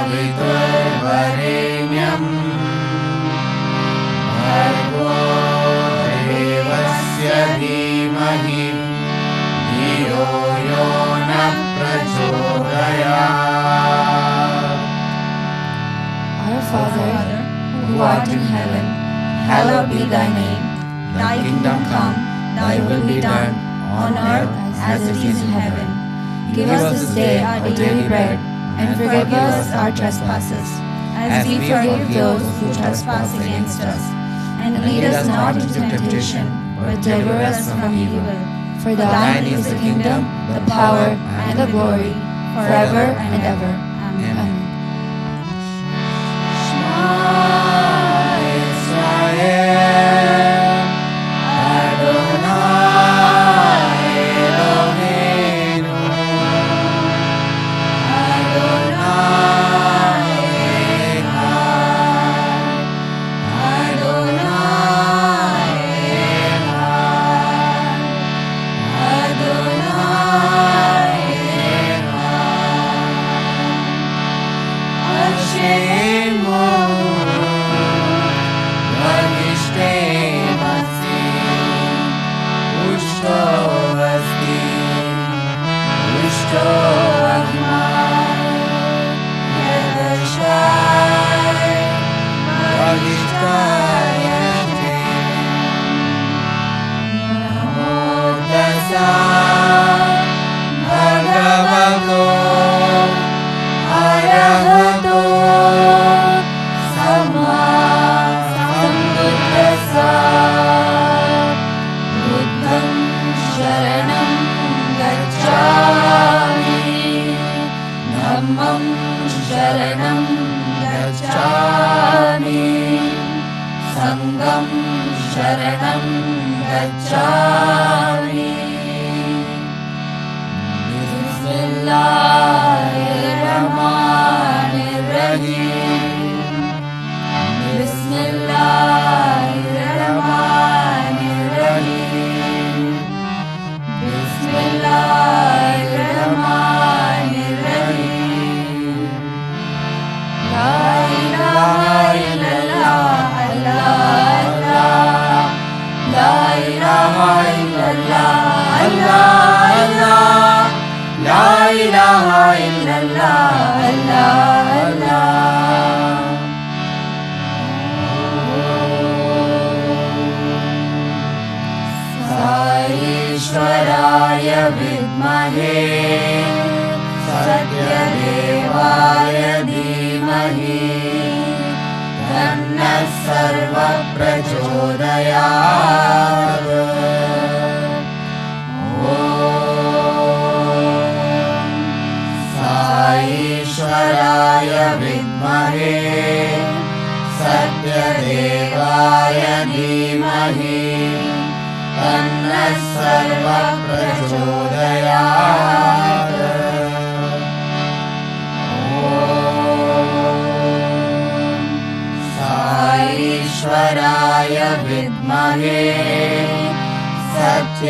सवितुर्वरेण्यं भर्गो देवस्य धीमहि धियो यो नः प्रचोदयात्. Our Father, who art in heaven, hallowed be thy name. Thy kingdom come, thy will be done, on earth as it is in heaven. Give us this day our daily bread, and forgive us our trespasses, as we forgive those who trespass against us. And lead us not into temptation, but deliver us from evil. For thine is the kingdom, the power, and the glory, forever and ever. Amen.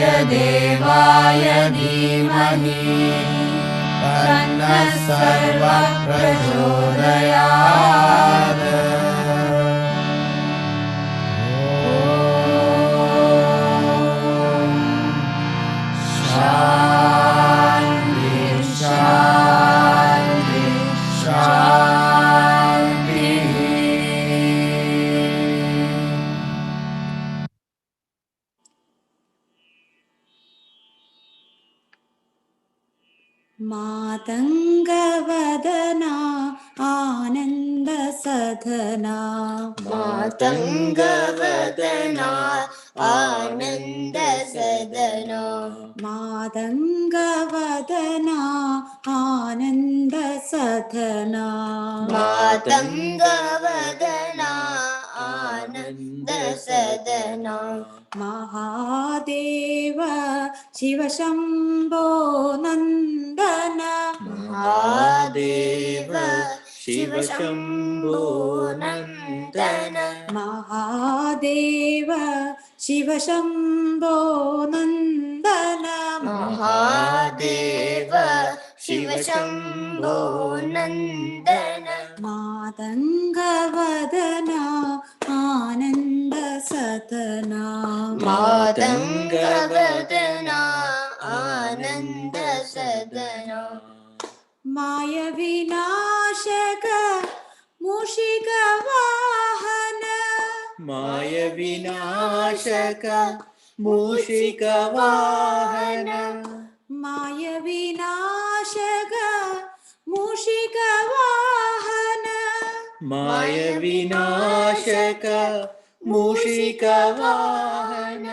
सत्यदेवाय धीमहि तन्नः सर्वः प्रचोदयात्. शान्ति शान्ति शान्तिः. मातङ्गवदना आनन्दसधना मातङ्गवदना आनन्दसदना मातङ्गवदना आनन्दसधना मातङ्गवदना आनन्दसदना महादेव शिवशम्भो नन्दन महादेव शिवशम्भो नन्दन महादेव शिवशम्भो नन्दन महादेव शिवशम्भो नन्दन मातङ्गवदना आनन्द सदना मातङ्गवदना आनन्द सदना my विनाशक मूषिकवाहन my विनाशक मूषिकवाहन my विनाशक मूषिकवाहन my विनाशक मूषिकवाहन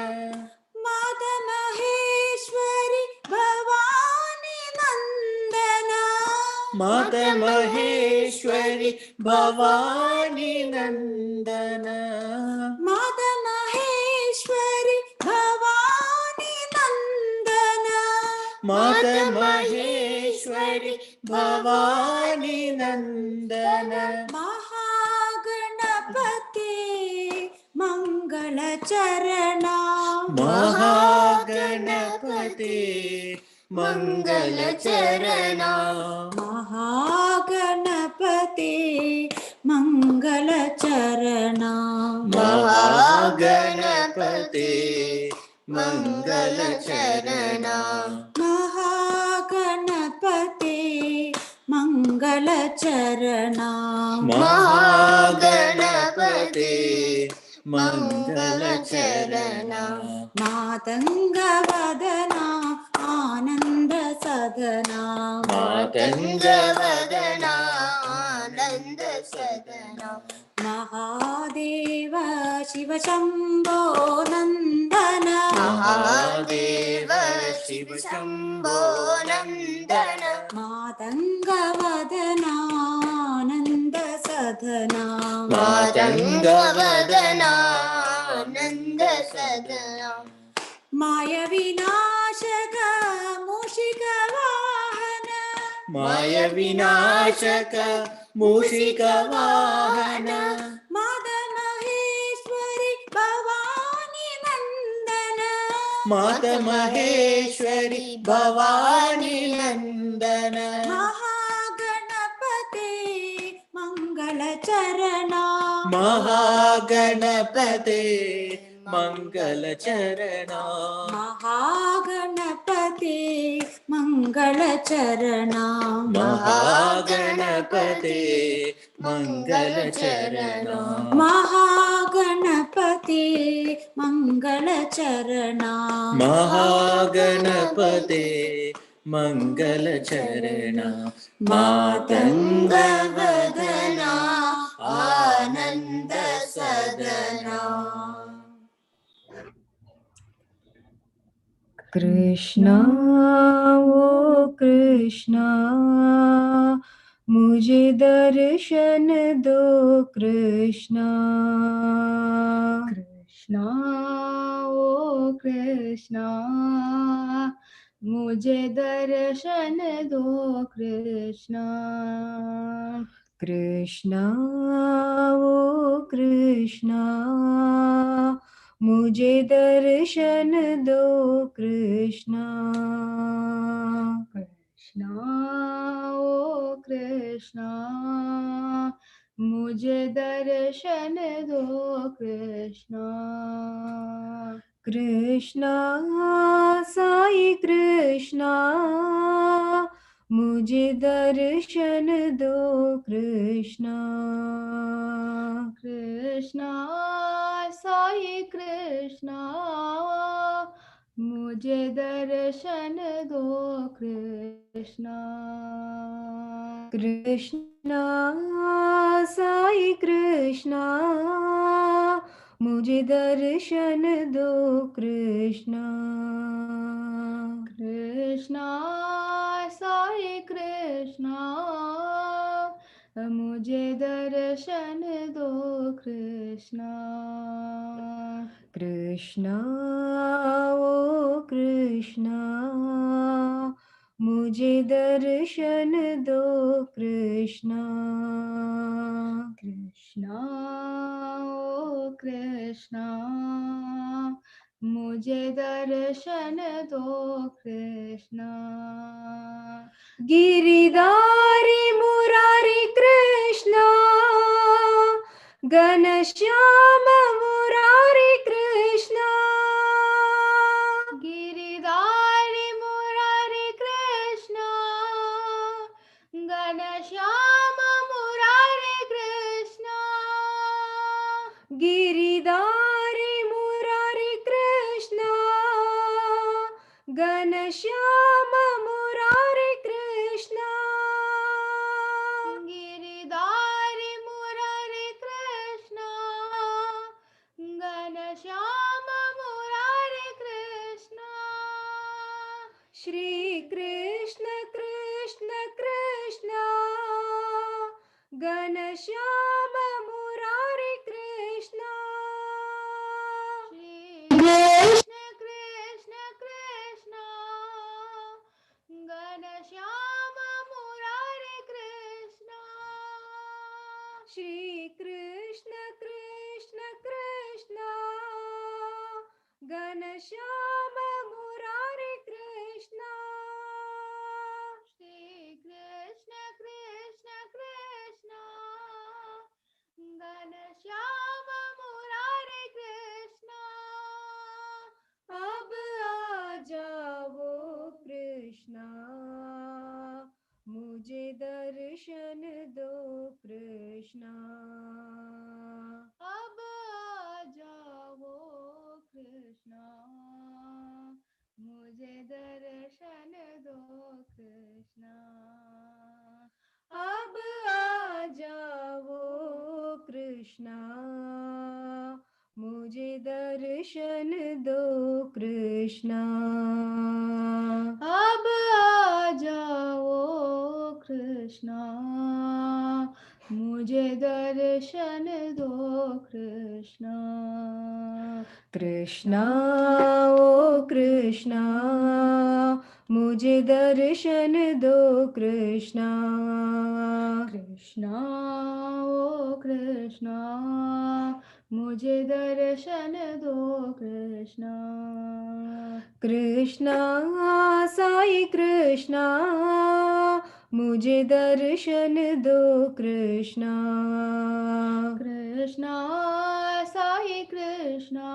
मातमहेश्वरि भवानी नन्दना मातमहेश्वरि भवानी नन्दन मातमहेश्वरि भवानी नन्दना मातमहेश्वरि भवानी नन्दन महागणपते मङ्गलचरणा महागणपते मङ्गलचरणा महागणपते मङ्गलचरणा महागणपते मङ्गलचरणा महागणपते मङ्गलचरणा महागणपते मङ्गलचरणा मातङ्गवदना आनन्द सदना मातङ्गवदना आनन्द सदना महादेव शिव शम्भो नन्दन महादेव शिव शम्भो नन्दन मातङ्गवदना आनन्द सदना मातङ्गवदना आनन्द सदना my विनाशक मूषिकवाहन माय विनाशक मूषिकवाहन मातमहेश्वरि भवानी नन्दन मातमहेश्वरि भवानी नन्दन महागणपते मङ्गलचरणा महागणपते मङ्गलचरणा महागणपते मङ्गलचरणा महागणपते मङ्गलचरणा महागणपते मङ्गलचरणा महागणपते मङ्गलचरणा मातङ्गवदना आनन्द सदना कृष्णा ओ कृष्णा मुझे दर्शन दो कृष्णा कृष्णा ओ कृष्णा मुझे दर्शन दो कृष्णा कृष्णा ओ कृष्णा मुझे दर्शन दो कृष्णा कृष्णा ओ कृष्णा मुझे दर्शन दो कृष्णा कृष्णा साई कृष्णा मुझे दर्शन दो कृष्णा कृष्णा साई कृष्णा मुझे दर्शन दो कृष्णा कृष्णा साई कृष्णा मुझे दर्शन दो कृष्णा कृष्णा साई कृष्णा मुझे दर्शन दो कृष्णा कृष्णा ओ कृष्णा मुझे दर्शन दो कृष्णा कृष्णा ओ कृष्णा मुझे दर्शन दो कृष्णा गिरिधारी मुरारी कृष्णा घनश्याम मुरारी कृष्ण गिरिधारी मुरारी कृष्ण घनश्याम मुरारी कृष्ण गिरिधारी मुरारी कृष्ण घनश्याम मुरारी कृष्ण गिरिधारी मुरारी कृष्ण घनश्याम मुरारी कृष्ण श्री कृष्ण कृष्ण कृष्ण घनश्याम मुरारी कृष्ण कृष्ण कृष्ण कृष्ण घनश्याम मुरारी कृष्ण श्री कृष्ण कृष्ण कृष्ण घनश्याम मुरारी कृष्ण श्री कृष्ण कृष्ण कृष्ण घनश्याम मुरारी कृष्ण अब आ जाओ कृष्णा मुझे दर्शन दो कृष्णा अब आ जाओ कृष्णा मुझे दर्शन दो कृष्णा अब आ जाओ कृष्णा मुझे दर्शन दो कृष्णा अब आ जाओ कृष्णा मुझे दर्शन दो कृष्णा कृष्णा ओ कृष्णा मुझे दर्शन दो कृष्णा कृष्णा ओ कृष्णा मुझे दर्शन दो कृष्णा कृष्णा साई कृष्णा मुझे दर्शन दो कृष्णा कृष्णा साई कृष्णा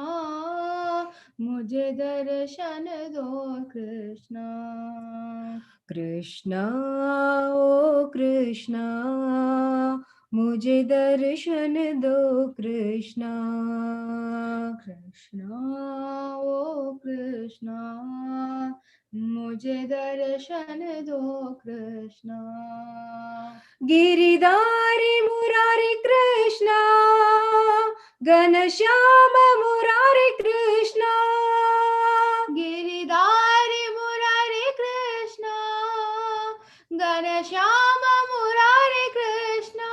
मुझे दर्शन दो कृष्णा कृष्णा ओ कृष्णा मुझे दर्शन दो कृष्णा कृष्णा ओ कृष्णा मुझे दर्शन दो कृष्णा गिरिधारी मुरारी कृष्णा घनश्याम मुरारी कृष्णा गिरिधारी मुरारी कृष्णा घनश्याम मुरारी कृष्णा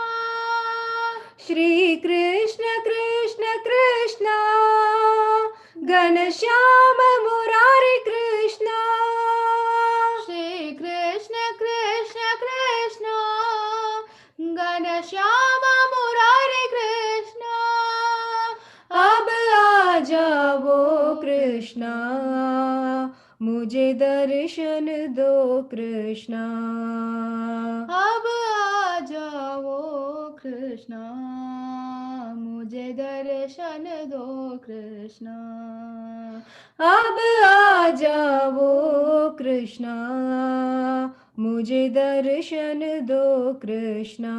श्री कृष्ण कृष्ण कृष्ण घनश्याम मुरारी कृष्णा श्री कृष्ण कृष्ण कृष्ण घनश्याम मुरारी कृष्णा अब आ जाओ कृष्णा मुझे दर्शन दो कृष्णा अब आ जाओ कृष्णा मुझे दर्शन दो कृष्णा अब आ जाओ कृष्णा मुझे दर्शन दो कृष्णा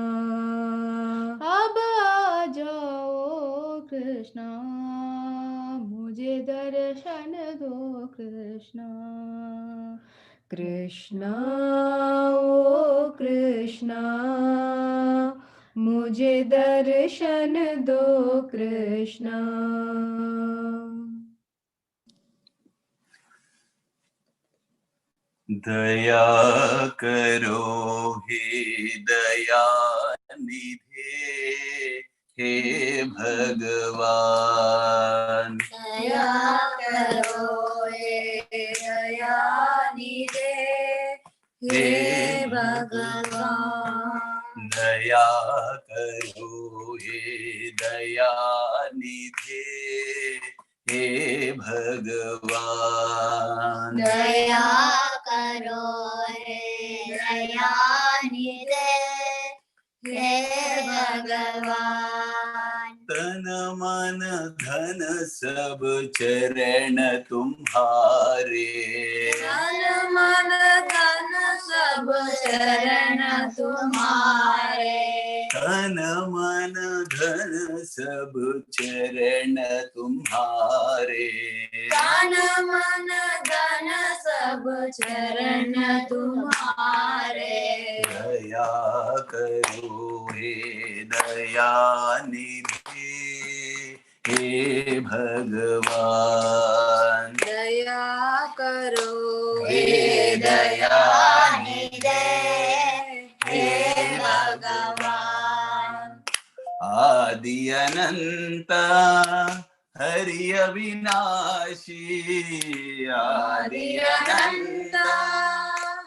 अब आ जाओ कृष्णा मुझे दर्शन दो कृष्णा कृष्णा ओ कृष्णा मुझे दर्शन दो कृष्णा दया करो हे दया निधे हे भगवान दया करो हे दया निधे हे भगवान दया करो हे दया निधे हे भगवान दया करो हे दया निधे हे भगवान तन मन धन सब चरण तुम्हारे, तन मन धन सब चरण तुम्हारे, तन मन धन सब चरण तुम्हारे, तन मन धन सब चरण तुम्हारे, दया करो हे दयानिधि हे भगवान, दया करो हे दयानिधि हे भगवान, आदि अनंत हरि अविनाशी, आदि अनंत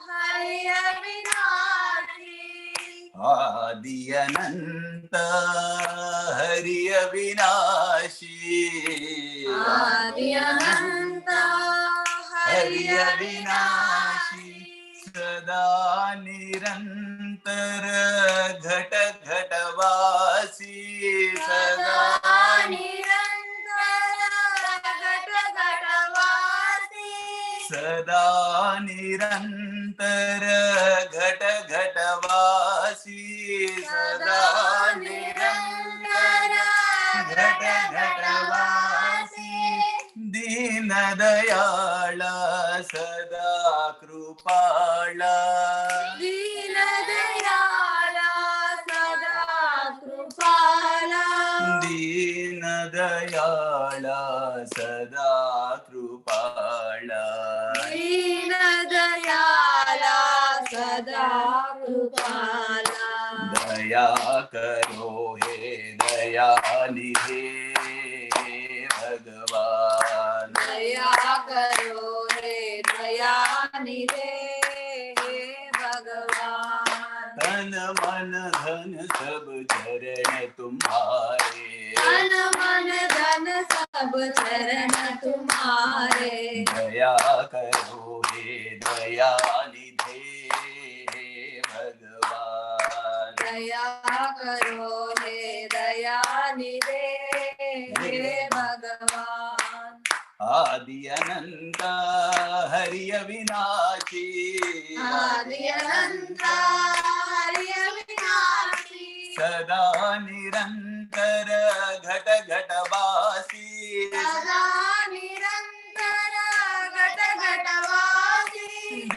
हरि अविनाशी, आदि अनंत हरि अविनाशी, आदि अनंत हरि अविनाशी, सदा निरंतर घट घटवासी, सदा निरंतर घट घटवासी, सदा निरंतर घट घटवासी, सदा निरंतर घट घटवासी, दीन दयाळा सदा कृपाळा, दीन दयाला सदा कृपाला, दीन दयाळा सदा कृपाळा, दीन दयाला सदा कृपाला, दया करो हे दयानिधे भगवान, दया करो रे दयानिधे हे भगवान, तन मन धन सब चरण तुम्हारे, तन मन धन सब चरण तुम्हारे, दया करो हे दयानिधे भगवान, दया करो हे दयानिधे हे भगवान, आदि अनंत हरि अविनाशी, आदि अनंत हरि अविनाशी, सदा निरंतर घट घटवासी, सदा निरंतर घट घटवासी,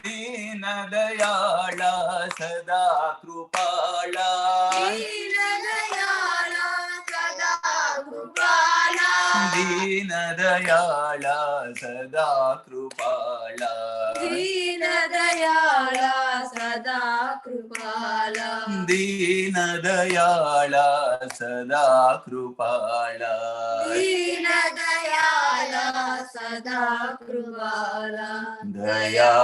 दीन दयाळा सदा कृपाळा, दीन दयाला सदा कृपाला, दीन दयाळा सदा कृपाळा, दीन दयाला सदा कृपाला, दीन दयाळा सदा कृपाळा, दीन दयाला सदा कृपाला, दया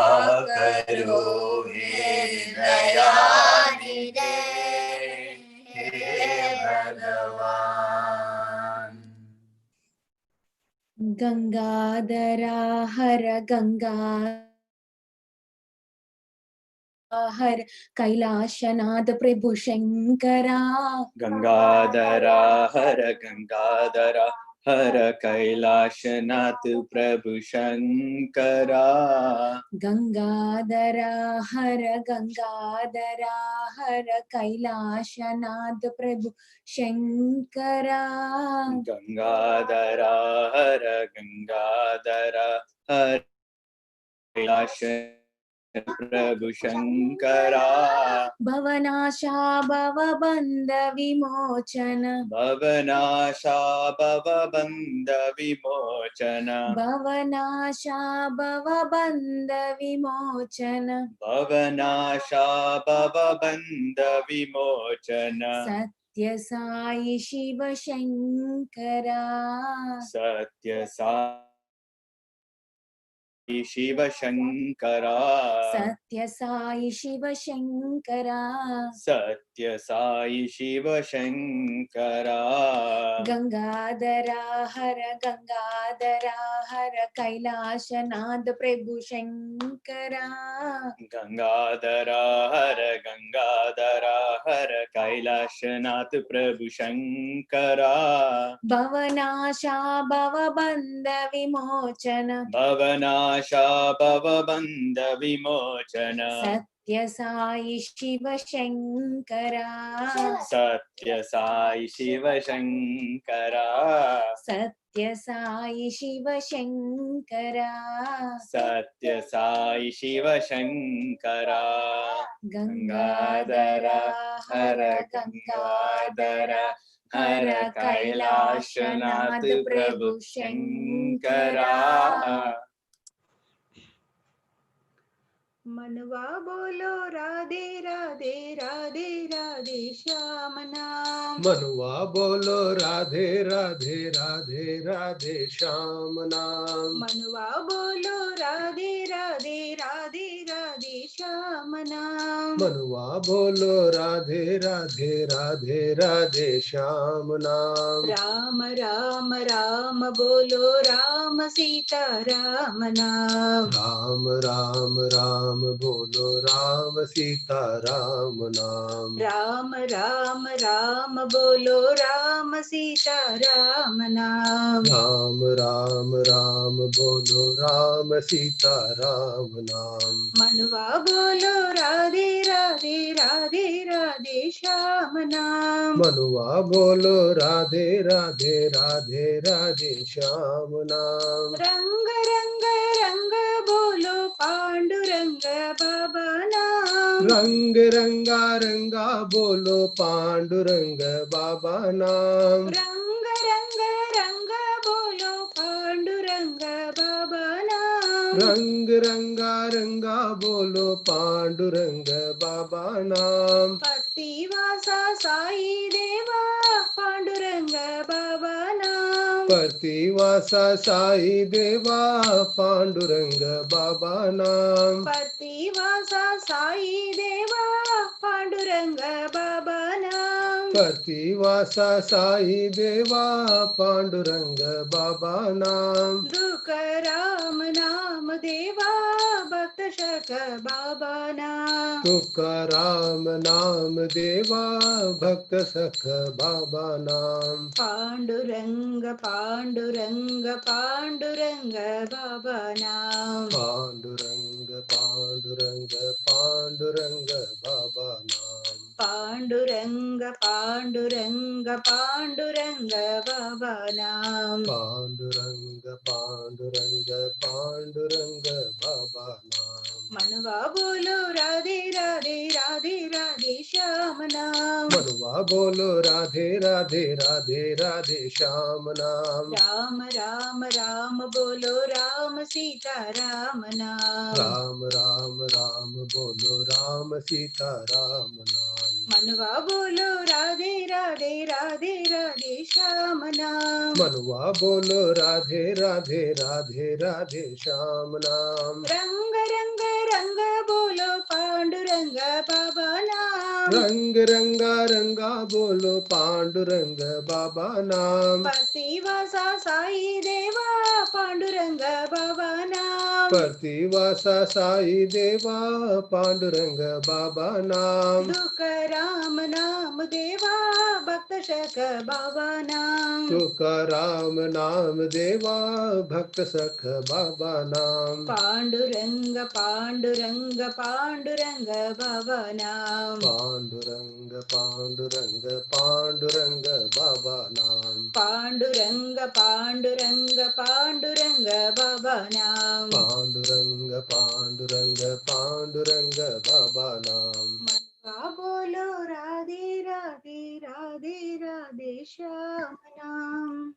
करो हे दयानिधे हे भगवान, गंगाधरा हर गंगा हर कैलाशनाथ प्रभु शंकरा, गंगाधरा हर गंगाधरा हर कैलाशनाथ प्रभु शंकरा, गंगाधरा हर गंगाधरा हर कैलाशनाथ प्रभु शंकरा, गंगाधरा हर गंगाधरा हर कैलाश प्रभु शंकरा, भवनाशा भवबंध विमोचन, भवनाशा भवबंध विमोचन, भवनाशा भवबंध विमोचन, भवनाशा भवबंध विमोचन, सत्य साई शिव शंकरा, सत्य साई शिव शंकरा सत्य साई शिव शंकरा सत्य साई शिव शंकरा गंगाधरा हर कैलाशनाथ प्रभु शंकरा गंगाधरा हर कैलाशनाथ प्रभु शंकरा भवनाशा भवबंध विमोचन भवनाशा भवबंध विमोचन सत्य साई शिव शंकरा सत्य साई शिव शंकरा सत्य साई शिव शंकरा सत्य साई शिव शंकरा गंगाधरा हर कैलाशनाथ प्रभु शंकरा मनवा बोलो राधे राधे राधे राधे श्याम नाम मनुआ बोलो राधे राधे राधे राधे श्याम नाम मनवा बोलो राधे राधे राधे राधे श्याम नाम मनुआ बोलो राधे राधे राधे राधे श्याम नाम राम राम राम बोलो राम सीता राम नाम राम राम राम बोलो राम सीता राम नाम राम राम राम बोलो राम सीता राम नाम राम राम राम बोलो राम सीता राम नाम मनवा बोलो राधे राधे राधे राधे श्याम नाम मनुआ बोलो राधे राधे राधे राधे श्याम नाम रंग रंग रंग बोलो पांडुरंग बाबा नाम रंग रंगा रंगा बोलो पांडुरंग बाबा नाम रंग रंग रंग बोलो पांडुरंग बाबा नाम रंग रंगा रंगा बोलो पांडुरंग बाबा नाम पतिवासा साई देवा पांडुरंग बाबा नाम प्रतिवासा साई देवा पांडुरंग बाबा नाम पतिवासा साई देवा पांडुरंग बाबा नाम प्रतिवासा साई देवा पांडुरंग बाबा नाम दुख राम नाम देवा भक्त शक बाबा नाम तुकाराम नाम देवा भक्त सख बाबा नाम पांडुरंग पांडुरंग पांडुरंग बाबा नाम पांडुरंग पांडुरंग पांडुरंग बाबा नाम पांडुरंग पांडुरंग पांडुरंग बाबा नाम पांडुरंग पांडुरंग पांडुरंग बाबा नाम मनवा बोलो राधे राधे राधे राधे श्याम नाम मनुआ बोलो राधे राधे राधे राधे श्याम नाम राम राम राम बोलो राम सीता राम नाम राम राम राम बोलो राम सीता राम नाम मनवा बोलो राधे राधे राधे राधे श्याम नाम मनुआ बोलो राधे राधे राधे राधे श्याम नाम रंग रंग रंग बोलो पांडुरंग बाबा नाम रंग रंगा रंगा बोलो पांडुरंग बाबा नाम पतिवासा साई देवा पांडुरंग बाबा नाम प्रतिवासा साई देवा पांडुरंग बाबा नाम दुख राम नाम देवा भक्त शक बाबा नाम तुकाराम नाम देवा भक्त सख बाबा नाम पांडुरंग पांडुरंग पांडुरंग बाबा नाम पांडुरंग पांडुरंग पांडुरंग बाबा नाम पांडुरंग पांडुरंग पांडुरंग बाबा नाम पांडुरंग पांडुरंग पांडुरंग बाबा नाम मनवा बोलो राधे राधे राधे राधे श्याम नाम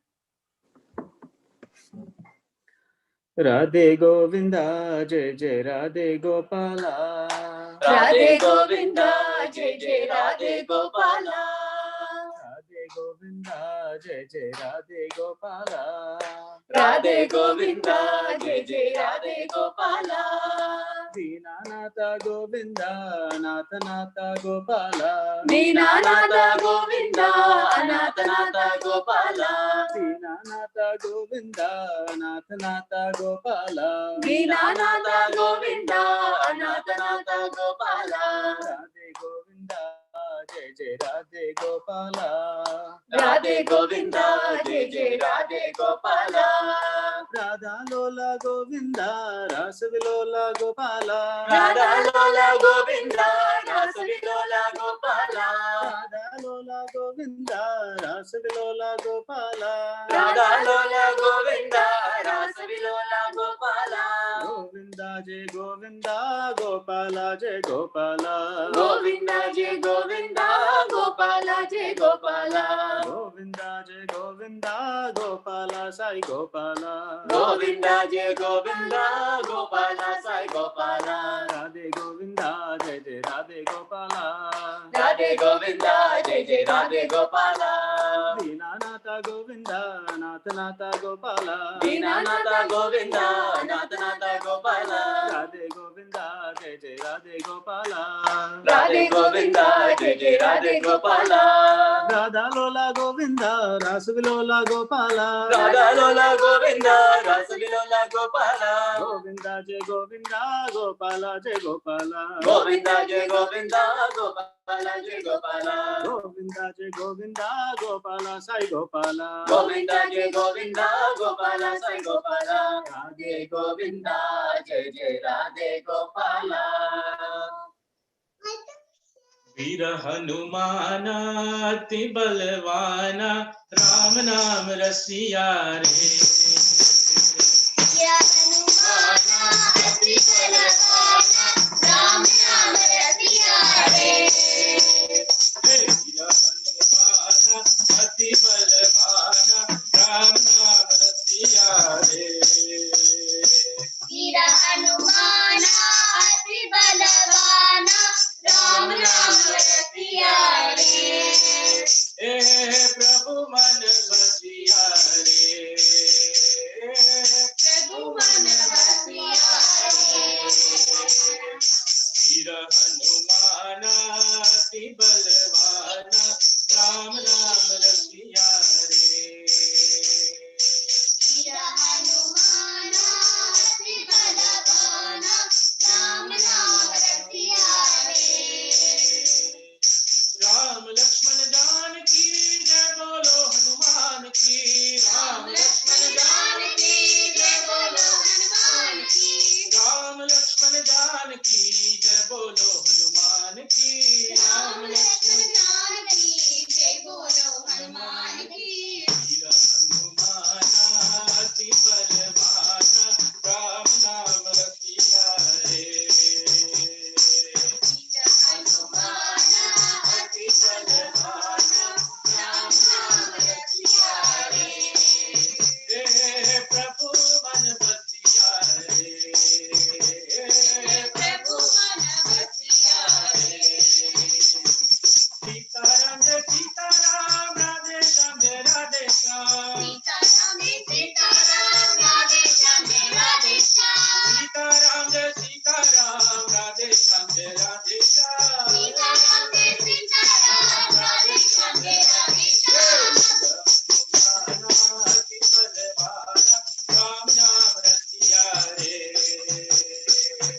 राधे गोविंदा जय जय राधे गोपाला राधे गोविंदा जय जय राधे गोपाला राधे गोविंदा जय जय राधे गोपाला राधे गोविंदा जय जय राधे गोपाला दीनानाथ गोविंदा नाथ नाथ गोपाला दीनानाथ गोविंदा अनाथ नाथ गोपाला दीनानाथ गोविंदा नाथ नाथ गोपाला दीनानाथ गोविंदा अनाथ नाथ गोपाला राधे गोविंदा जय जय राधे गोपाला राधे गोविंदा जय जय राधे गोपाला राधा लोला गोविंदा रस विलोला गोपाला राधा लोला गोविंदा रस विलोला गोपाला राधा लोला गोविंदा रस विलोला गोपाला राधा लोला गोविंदा रस विलोला गोपाला गोविंदा जय गोविंदा गोपाला जय गोपाला गोविंदा जय गोविंदा गोपाला जय गोपाला गोविंदा जय गोविंदा गोपाला साई गोपाला गोविंदा जय गोविंदा गोपाला साई गोपाला राधे गोविंदा जय जय राधे गोपाला राधे गोविंदा जय जय राधे गोपाला दीनानाथ गोविंदा नाथ नाथ गोपाला दीनानाथ गोविंदा नाथ नाथ गोपाला राधे गोविंदा जय जय राधे गोपाला राधे गोविंदा जय जय राधे गोपाला राधा लोला गोविंदा रस विलोला गोपाला राधा लोला गोविंदा रस विलोला गोपाला गोविंदा जय गोविंदा गोपाला जय गोपाला गोविंदा जय गोविंदा गोपाला जय गोपाला गोविंदा जय गोविंदा गोपाला साई गोपाला गोविंदा जय गोविंदा गोपाला साई गोपाला राधे गोविंदा जय जय राधे गोपाला वीर हनुमान अति बलवाना राम नाम रसिया रे राम नाम रसिया रे वीर हनुमान अति बलवाना राम नाम रसिया रे वीर हनुमान अति बलवाना राम नाम रसिया रे प्रभु मन बसिया रे प्रभु मन बसिया रे वीर हनुमान अति बलवाना राम नाम रसिया रे वीर हनुमान अति बलवाना राम नाम रसिया रे राम लक्ष्मण जानकी जय बोलो हनुमान की राम लक्ष्मण जानकी जय बोलो हनुमान की राम लक्ष्मण जानकी जय बोलो हनुमान की राम लक्ष्मण जानकी जय बोलो हनुमान की वीर हनुमान अति बलवाना राम नाम रसिया रे हनुमान अति बलवाना राम नाम रसिया रे प्रभु मन बसिया रे प्रभु मन बसिया रे सीताराम जय सीताराम राधे श्याम जय राधे श्याम सीताराम सीताराम राधे श्याम जय राधे श्याम सीताराम जय सीताराम राधे श्याम जय राधे श्याम सीताराम सीताराम राधे श्याम जय राधे श्याम अति बलवाना राम नाम रसिया रे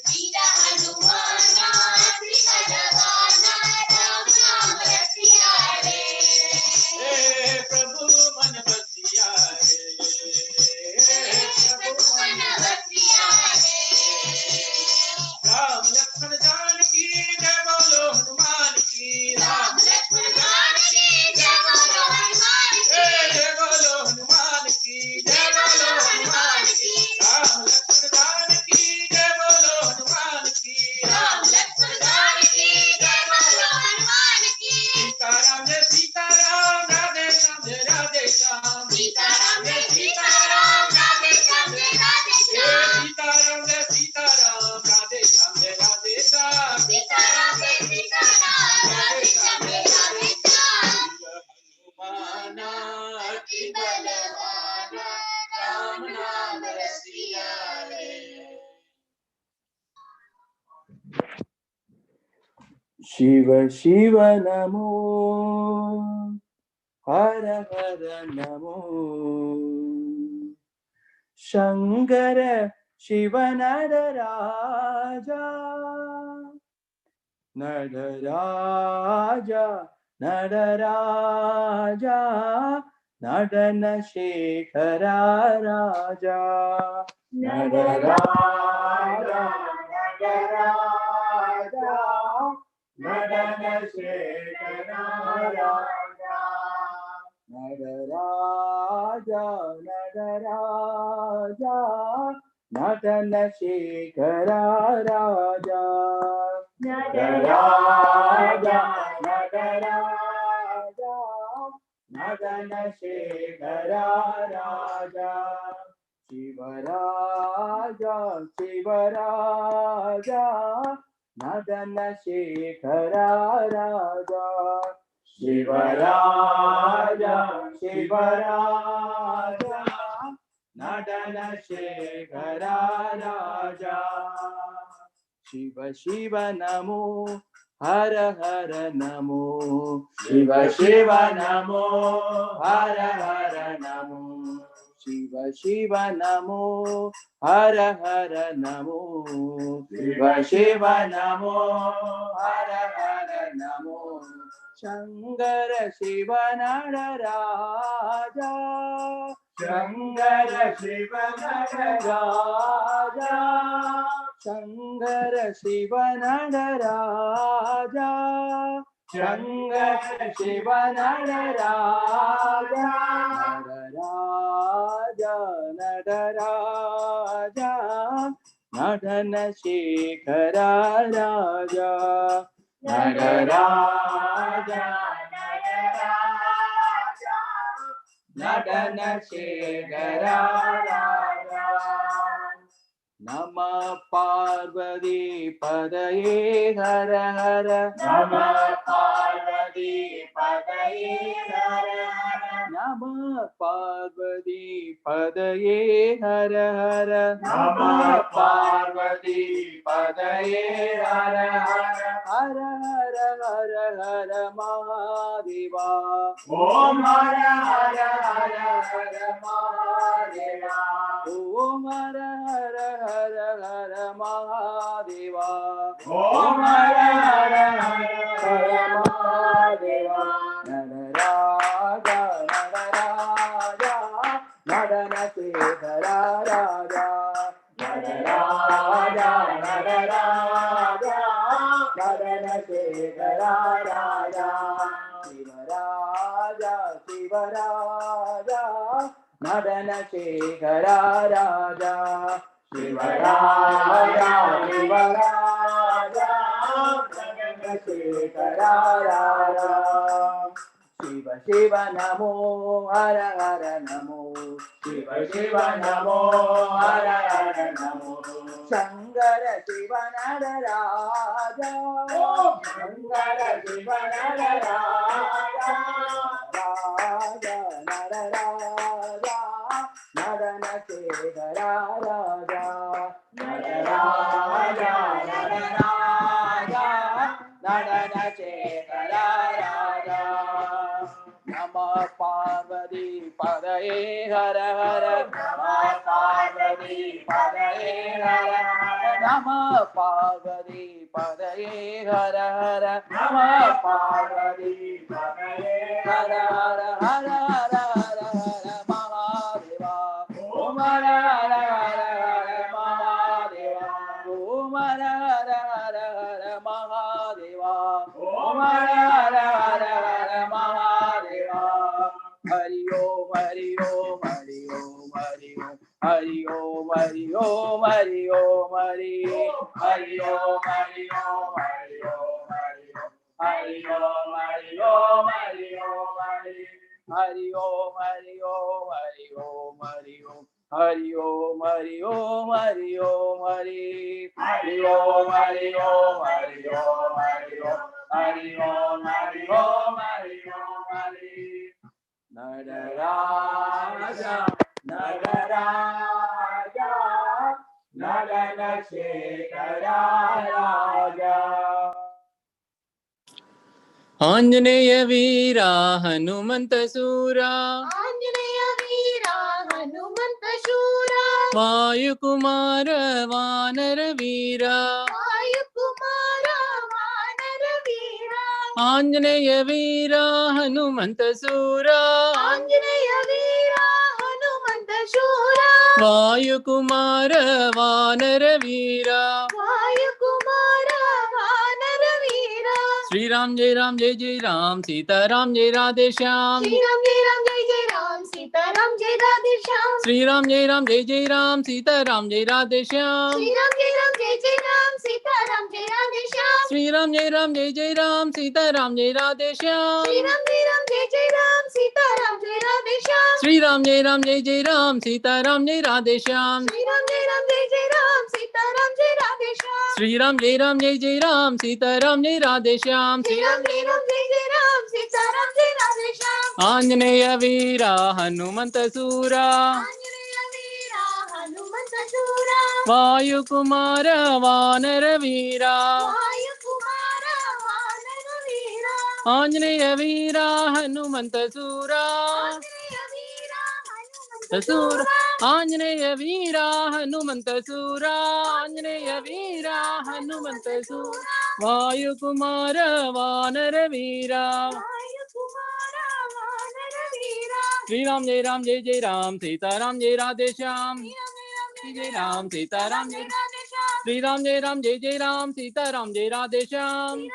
वीर हनुमान अति बलवाना राम नाम रसिया रे प्रभु मन बसिया रे प्रभु मन बसिया रे राम लक्ष्मण जानकी जय बोलो हनुमान की राम लक्ष्मण जानकी जय बोलो हनुमान की जय बोलो हनुमान की जय बोलो हनुमान की राम लक्ष्मण जानकी जय बोलो हनुमान की राम लक्ष्मण जानकी जय बोलो हनुमान की सीताराम जय सीताराम राधे श्याम जय राधे श्याम सीताराम जय सीताराम राधे श्याम जय राधे श्याम सीताराम जय सीताराम राधे श्याम जय राधे श्याम सीताराम जय सीताराम राधे श्याम जय राधे श्याम हनुमान अति बलवान राम नाम रसिया रे। शिव शिव नमो हर हर नमो शंकर शिव नरराजा नरराजा नरराजा नडन शेखर राजा नरराजा नरराजा नडन शेखर राजा नरराजा नरराजा नडन शेखर राजा नरराजा नरराजा नडन शेखर राजा शिवराजा शिवराजा नदन शेखर राजा शिवराजा शिवराजा नदन शेखर राजा शिव शिव नमो हर हर नमो शिव शिव नमो हर हर नमो शिव शिव नमो हर हर नमो शिव शिव नमो हर हर नमो शंकर शिव नरराजा शंकर शिव नरराजा शंकर शिव नरराजा शंकर शिव नरराजा नरराजा नरराजा नडन शेखर राजा नरराजा नरराजा नडन शेखर राजा नमः पार्वती पदये हर हर नमः पार्वती पदये हर हर नमः पार्वती पदये हर हर नमः पार्वती पदये हर हर हर हर हर हर महादेवा ओम हर हर हर हर महादेवा ओम हर हर हर हर महादेवा ओम हर हर हर महादेवा नरराजा नरराजा नडन शेखर राजा नरराजा नरराजा नडन शेखर राजा शिवराजा शिवराजा नडन शेखर राजा शिवराजा शिवराजा नडन शेखर राजा शिव शिव नमो हर हर नमो शिव शिव नमो हर हर नमो शंकर शिव नरराजा शंकर शिव नरराजा राजा नरराजा नडन शेखर राजा नरराजा नरराजा नडन शेखर राजा नमः पार्वती पदये हर हर नमः पार्वती पदये हर हर नमः पार्वती पदये हर हर नमः पार्वती पदये हर हर हर हर हर हर महादेवा ओम हर हर हर हर महादेवा ओम हर हर हर हर महादेवा ओम हर हर हर हर महादेवा हरि ओम हरि ओम हरि ओम हरि ओम हरि ओम हरि ओम हरि ओम हरि हरि ओम हरि ओम हरि ओम हरि ओम हरि ओम हरि ओम हरि ओम हरि ओम हरि ओम हरि ओम हरि ओम हरि ओम हरि ओम हरि हरि ओम हरि ओम हरि ओम हरि ओम हरि ओम हरि ओम हरि ओम हरि नटराजा नटराजा नटन शेखर राजा। आंजनेय वीरा हनुमंत सूरा आंजनेय वीरा हनुमंत शूरा वायुकुमार वानर वीरा वायुकुमार वानर वीरा आंजनेय वीरा हनुमंत सूरा आंजनेय वीरा हनुमंत शूरा वायुकुमार वानर वीरा वायुकुमार वानर वीरा श्री राम जय राम सीता राम जय राधे श्याम श्री राम जय राम सीता राम जय राधे श्याम श्री राम जय राम सीता राम जय राधे श्याम श्री राम जय राम सीता राम जय राधे श्याम श्री राम जय राम सीता राम जय राधे श्याम श्री राम जय राम सीता राम जय राधे श्याम श्री राम जय राम सीता राम जय राधे श्याम श्री राम जय राम सीता राम जय राधे श्याम श्री राम जय राम सीता राम जय राधे श्याम श्री राम जय राम सीता राम जय राधे श्याम आंजनेय वीरा हनुमंत सूरा आंजनेय वीरा हनुमंत शूरा वायुकुमार वानर वीरा वायुकुमार वानर वीरा आंजनेय वीरा हनुमंत सूरा आंजनेय वीरा हनुमंत सूरा आंजनेय वीरा हनुमंत सूरा आंजनेय वीरा हनुमंत सूरा वायुकुमार वानर वीरा वायुकुमार वानर वीरा श्री राम जय राम सीता राम जय राधे श्याम जय राम सीता राम जय श्री राम जय राम सीता राम जय राधे श्याम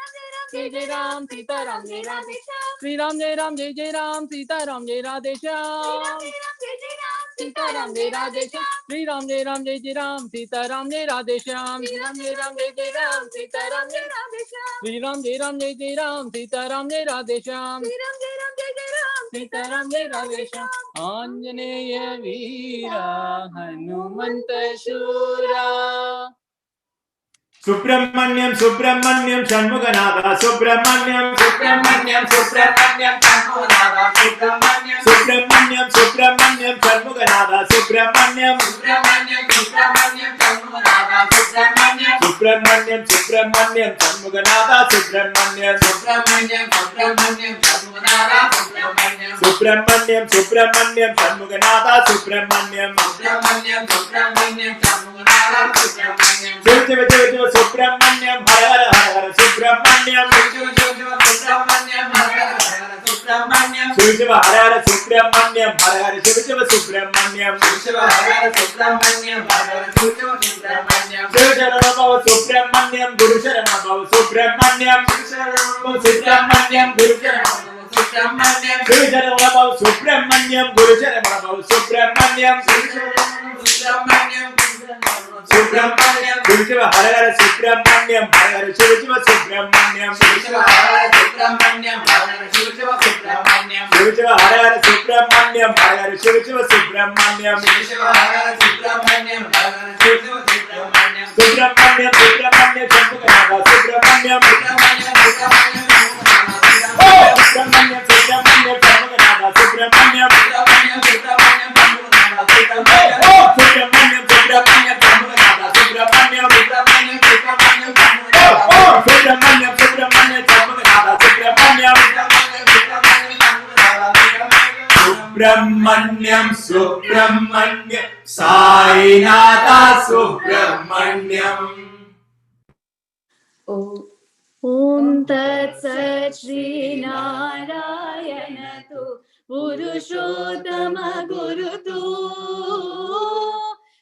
जय राम सीता राम जय राधे श्री राम जय राम सीता राम जय राधे श्याम सीता राम जय राधे श्याम श्री राम जय राम सीता राम जय राधे श्याम श्री राम जय राम सीता राम जय राधे श्याम श्री राम जय राम सीता राम जय राधे श्याम सीता राम जय राधे श्याम आंजनेय वीरा हनुमंत शूरा सुब्रह्मण्यम सुब्रह्मण्यम षण्मुखनाथ सुब्रह्मण्यम सुब्रह्मण्यम सुब्रह्मण्यम षण्मुखनाथ सुब्रह्मण्यम सुब्रह्मण्यम सुब्रह्मण्यम षण्मुखनाथ सुब्रह्मण्यम सुब्रह्मण्यम सुब्रह्मण्यम षण्मुखनाथ सुब्रह्मण्यम सुब्रह्मण्यम सुब्रह्मण्यम षण्मुखनाथ सुब्रह्मण्यम सुब्रह्मण्यम सुब्रह्मण्यम षण्मुखनाथ सुब्रह्मण्यम सुब्रह्मण्यम सुब्रह्मण्यम षण्मुखनाथ सुब्रह्मण्यम सुब्रह्मण्यम सुब्रह्मण्यम षण्मुखनाथ सुब्रह्मण्यम सुब्रह्मण्यम हर हर हर सुब्रह्मण्यम सुब्रह्मण्यम हर हर सुब्रह्मण्यम शिव हर हर सुब्रह्मण्यम हर हर शिव सुब्रह्मण्यम शिव हर हर सुब्रह्मण्यम हर हर शिव सुब्रह्मण्यम शिव शरण भव सुब्रह्मण्यम गुरु शरण भव सुब्रह्मण्यम सुब्रह्मण्यम गुरु शरण सुब्रह्मण्यम शिव शरण भव सुब्रह्मण्यम गुरु शरण भव सुब्रह्मण्यम सुब्रह्मण्यम सुब्रह्मण्यम शिव हर हर सुब्रह्मण्यम हर हर शिव सुब्रह्मण्यम शिव हर हर सुब्रह्मण्यम हर हर शिव सुब्रह्मण्यम शिव हर हर सुब्रह्मण्यम हर हर शिव सुब्रह्मण्यम शिव हर हर सुब्रह्मण्यम हर हर शिव सुब्रह्मण्यम सुब्रह्मण्यम सुब्रह्मण्यम शंभुनाथ सुब्रह्मण्यम सुब्रह्मण्यम सुब्रह्मण्यम सुब्रह्मण्यम सुब्रह्मण्यम शंभुनाथ सुब्रह्मण्यम सुब्रह्मण्यम सुब्रह्मण्यम शंभुनाथ सुब्रह्मण्यम सुब्रह्मण्यम सुब्रह्मण्यम सुब्रह्मण्यम सुब्रह्मण्यम सुब्रह्मण्य साईनाथ सुब्रह्मण्यम ओम तत्सत् श्री नारायण तु पुरुषोत्तम गुरु तु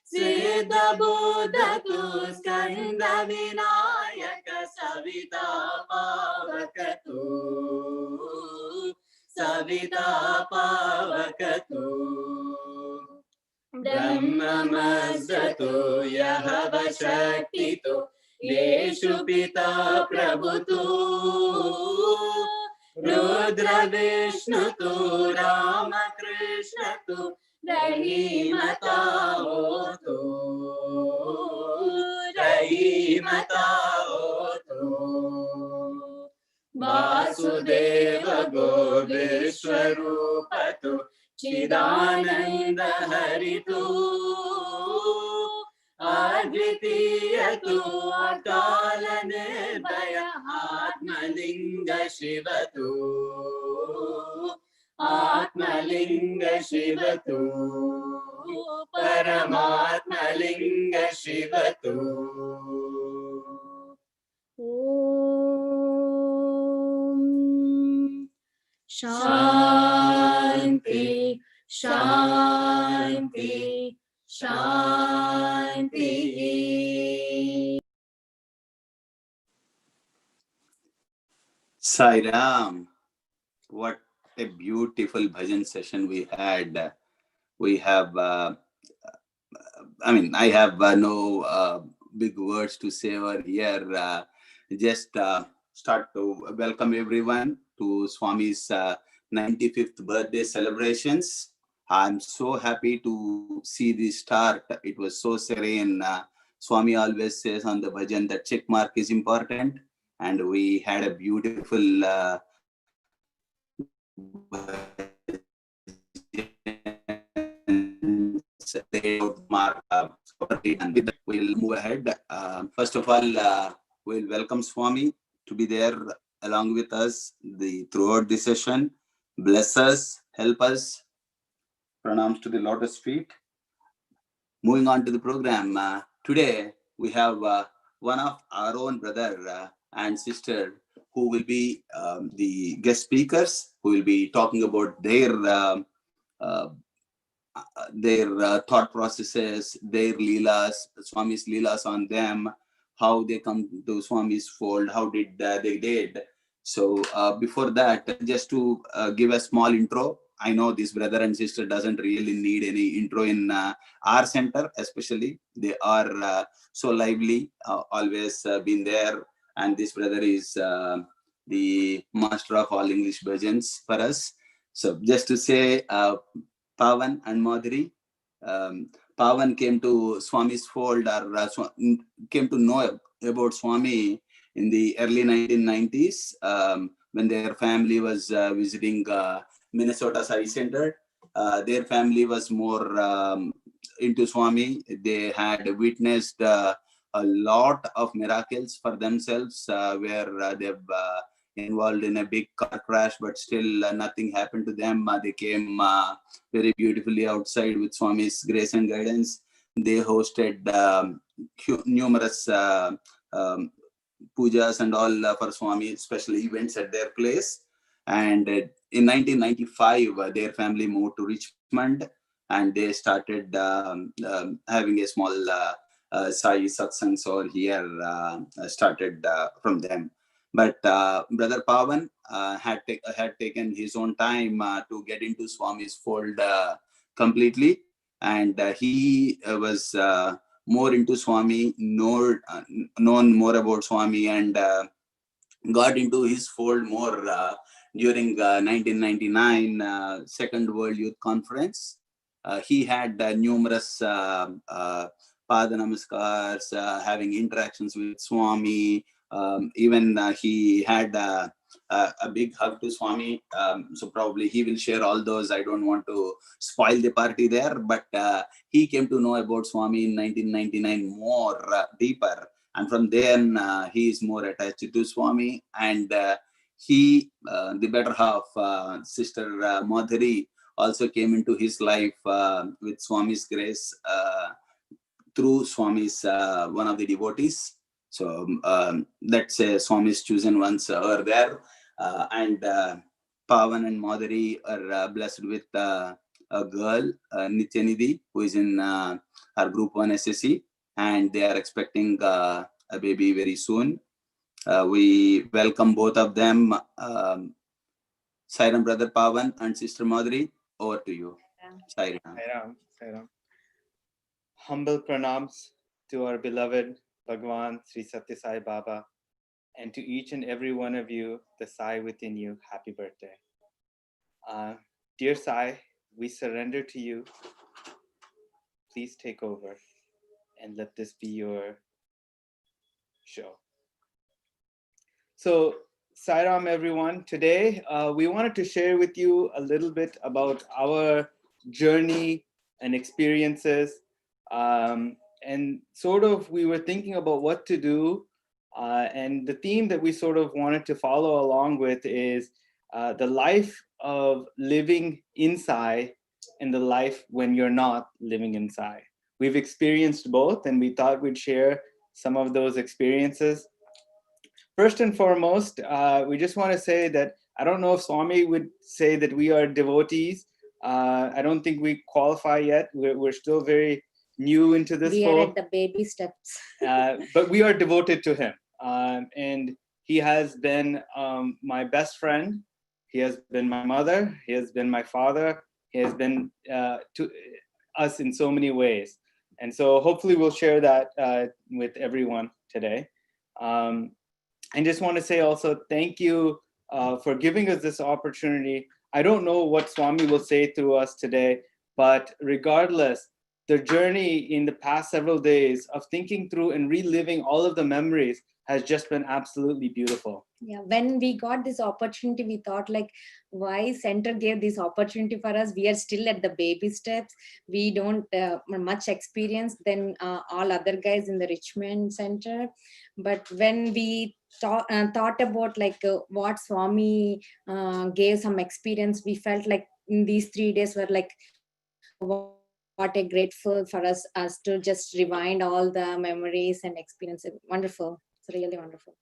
सिद्ध बुद्ध तु स्कंद विनायक सविता पावक तु सविता पावक तु ब्रह्ममस्तु यः वशक्ति तु येषु पिता प्रभु तु रुद्र विष्णु तु रामकृष्ण तु रहीमतावतु रहीमतावतु वासुदेव गो विश्वरूप तु चिदानंद हरि तू अद्वितीय तू अकाल निर्भय आत्मलिंग शिव तू आत्मलिंग शिव तू परमात्मलिंग शिव तू शांति शांति शांति Sai Ram, what a beautiful bhajan session we had. We have, I have no big words to say over here. Just start to welcome everyone to Swami's 95th birthday celebrations. I'm so happy to see the start. It was so serene. Swami always says on the bhajan that check mark is important. And we had a beautiful mark. And with that, we'll move ahead. First of all, we'll welcome Swami to be there along with us throughout the session. Bless us, help us. Pranams to the lotus feet. Moving on to the program. Today, we have one of our own brother and sister who will be the guest speakers, who will be talking about their thought processes, their leelas, Swami's leelas on them, how they come to Swami's fold, how did they did. So before that, just to give a small intro, I know this brother and sister doesn't really need any intro in our center, especially. They are so lively, always been there. And this brother is the master of all English bhajans for us. So just to say, Pavan and Madhuri. Pavan came to Swami's fold or came to know about Swami in the early 1990s when their family was visiting Minnesota Sai Center. Their family was more into Swami. They had witnessed a lot of miracles for themselves where they've involved in a big car crash, but still nothing happened to them. They came very beautifully outside with Swami's grace and guidance. They hosted numerous pujas and all for Swami, special events at their place. And in 1995, their family moved to Richmond and they started having a small Sai satsangs over here, started from them. But Brother Pavan had taken his own time to get into Swami's fold completely. And he was more into Swami, known more about Swami, and got into his fold more during 1999 Second World Youth Conference. He had numerous Pada Namaskars, having interactions with Swami. Even he had a big hug to Swami. So probably he will share all those. I don't want to spoil the party there, but he came to know about Swami in 1999 more deeper. And from then he is more attached to Swami. And the better half, Sister Madhuri, also came into his life with Swami's grace through Swami's one of the devotees. So let's say Swami's chosen ones are there. And Pavan and Madhuri are blessed with a girl, Nityanidhi, who is in our Group 1 SSC. And they are expecting a baby very soon. We welcome both of them. Sairam, Brother Pavan and Sister Madhuri, over to you. Sairam. Sairam. Humble pranams to our beloved Bhagwan Sri Sathya Sai Baba, and to each and every one of you, the Sai within you, happy birthday. Dear Sai, we surrender to you. Please take over and let this be your show. So Sairam, everyone. Today, we wanted to share with you a little bit about our journey and experiences. And sort of, we were thinking about what to do. And the theme that we sort of wanted to follow along with is the life of living inside and the life when you're not living inside. We've experienced both, and we thought we'd share some of those experiences. First and foremost, we just want to say that I don't know if Swami would say that we are devotees. I don't think we qualify yet. We're still very new into this We fold. are at the baby steps. But we are devoted to him. And he has been my best friend. He has been my mother. He has been my father. He has been to us in so many ways. And so hopefully we'll share that with everyone today. I just want to say also thank you for giving us this opportunity. I don't know what Swami will say through us today, but regardless, the journey in the past several days of thinking through and reliving all of the memories has just been absolutely beautiful. Yeah, when we got this opportunity, we thought like, why center gave this opportunity for us? We are still at the baby steps. We don't much experience than all other guys in the Richmond center. But when we thought about like what Swami gave some experience, we felt like in these 3 days were like, what a grateful for us to just rewind all the memories and experiences. Wonderful. It's really wonderful.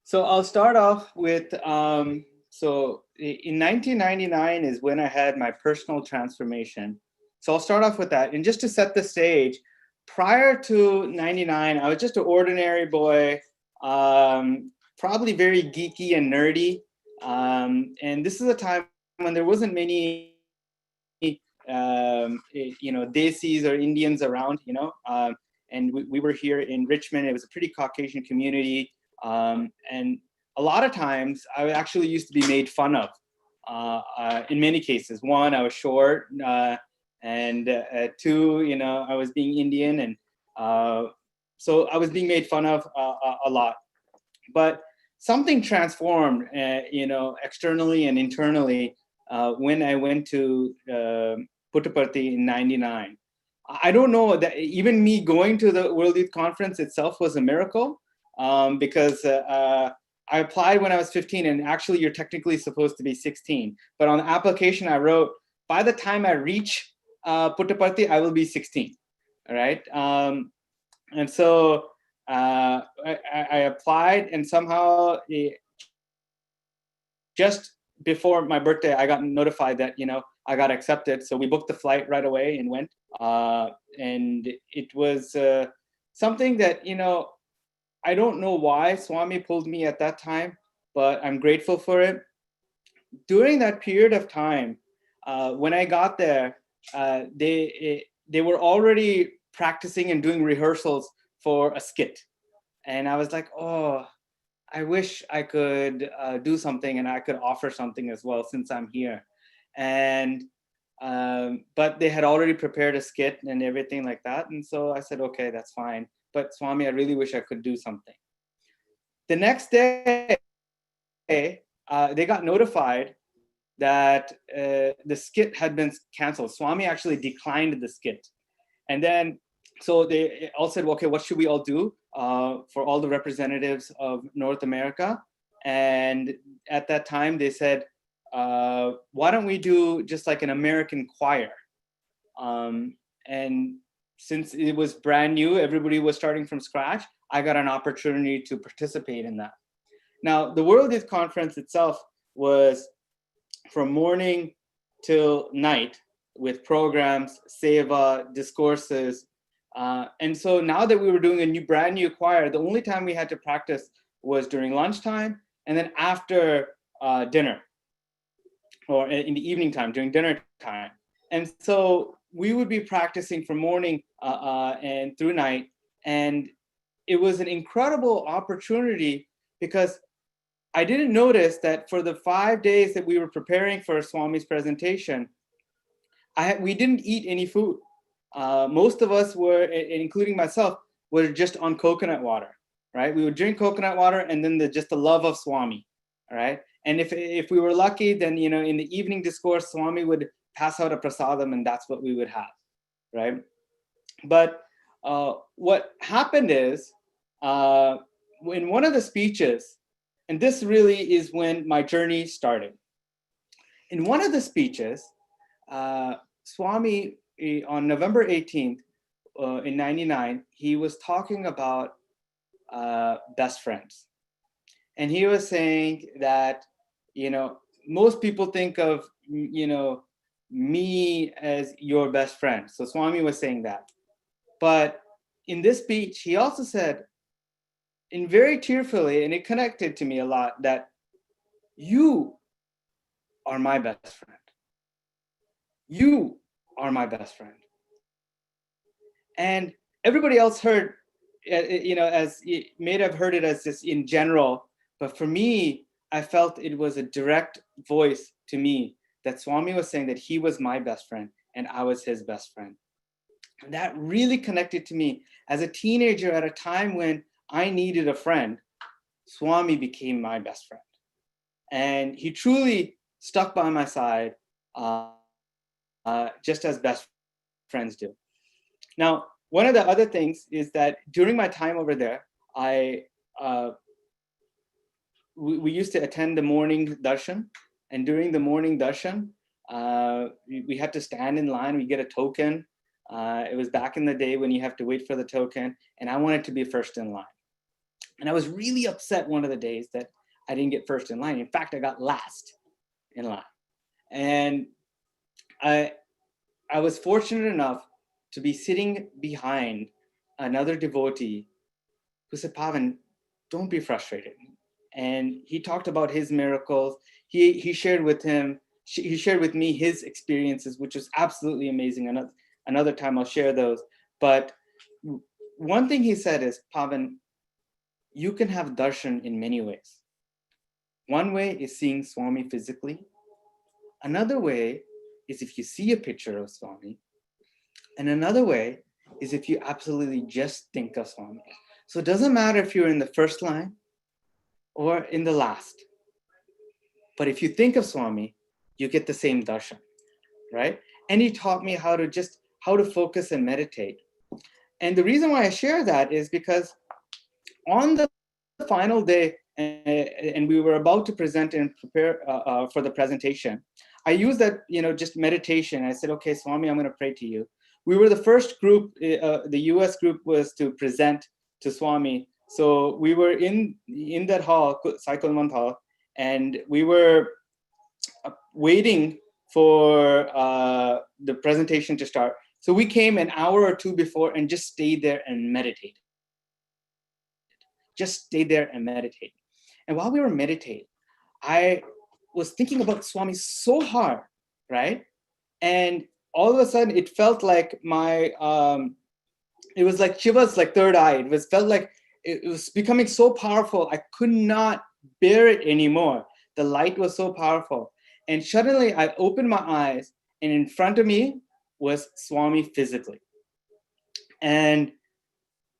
So I'll start off with, so in 1999 is when I had my personal transformation. So I'll start off with that. And just to set the stage, prior to 99, I was just an ordinary boy, probably very geeky and nerdy. And this is a time when there wasn't many, Desis or Indians around, and we were here in Richmond. It was a pretty Caucasian community. And a lot of times I actually used to be made fun of in many cases. One, I was short, and two, I was being Indian, and so I was being made fun of a lot. But something transformed, externally and internally when I went to Puttaparthi in 99. I don't know that even me going to the World Youth Conference itself was a miracle. Because I applied when I was 15, and actually you're technically supposed to be 16. But on the application I wrote, by the time I reach Puttaparthi, I will be 16. All right. And so I applied, and somehow just before my birthday, I got notified that, I got accepted. So we booked the flight right away and went. And it was something that, I don't know why Swami pulled me at that time, but I'm grateful for it. During that period of time, when I got there, they were already practicing and doing rehearsals for a skit. And I was like, oh, I wish I could do something and I could offer something as well since I'm here. And but they had already prepared a skit and everything like that. And so I said, okay, that's fine. But Swami, I really wish I could do something. The next day, they got notified that the skit had been canceled. Swami actually declined the skit. And then, so they all said, okay, what should we all do for all the representatives of North America? And at that time, they said, why don't we do just like an American choir? And since it was brand new, everybody was starting from scratch, I got an opportunity to participate in that. Now, the World Youth Conference itself was from morning till night with programs, seva, discourses. And so now that we were doing a brand new choir, the only time we had to practice was during lunchtime and then after dinner, or in the evening time, during dinner time. And so we would be practicing from morning and through night. And it was an incredible opportunity because I didn't notice that for the 5 days that we were preparing for Swami's presentation, we didn't eat any food. Most of us were, including myself, were just on coconut water, right? We would drink coconut water and then just the love of Swami, all right? And if we were lucky, then, you know, in the evening discourse, Swami would pass out a prasadam, and that's what we would have, right? But what happened is, in one of the speeches, and this really is when my journey started. In one of the speeches, Swami, on November 18th, in 99, he was talking about best friends. And he was saying that, you know, most people think of, you know, me as your best friend. So Swami was saying that. But in this speech, he also said, and very tearfully, and it connected to me a lot, that you are my best friend. You are my best friend. And everybody else heard, you know, as it may have heard it as just in general, but for me, I felt it was a direct voice to me that Swami was saying that he was my best friend and I was his best friend. And that really connected to me. As a teenager, at a time when I needed a friend, Swami became my best friend. And he truly stuck by my side, just as best friends do. Now, one of the other things is that during my time over there, we used to attend the morning darshan. And during the morning darshan, we had to stand in line. We get a token. It was back in the day when you have to wait for the token. And I wanted to be first in line. And I was really upset one of the days that I didn't get first in line. In fact, I got last in line. And I was fortunate enough to be sitting behind another devotee who said, Pavan, don't be frustrated. And he talked about his miracles. He shared with me his experiences, which was absolutely amazing. Another time I'll share those. But one thing he said is, Pavan, you can have darshan in many ways. One way is seeing Swami physically. Another way is if you see a picture of Swami. And another way is if you absolutely just think of Swami. So it doesn't matter if you're in the first line or in the last. But if you think of Swami, you get the same darshan, right? And he taught me how to focus and meditate. And the reason why I share that is because on the final day, and we were about to present and prepare for the presentation, I used that, just meditation. I said, okay, Swami, I'm going to pray to you. We were the first group, the US group was to present to Swami. So we were in that hall, Cycle Hall, and we were waiting for the presentation to start. So we came an hour or two before and just stayed there and meditated. Just stayed there and meditated. And while we were meditating, I was thinking about Swami so hard, right? And all of a sudden, it felt like it was like Shiva's third eye. Felt like it was becoming so powerful. I could not bear it anymore. The light was so powerful. And suddenly I opened my eyes, and in front of me was Swami physically. And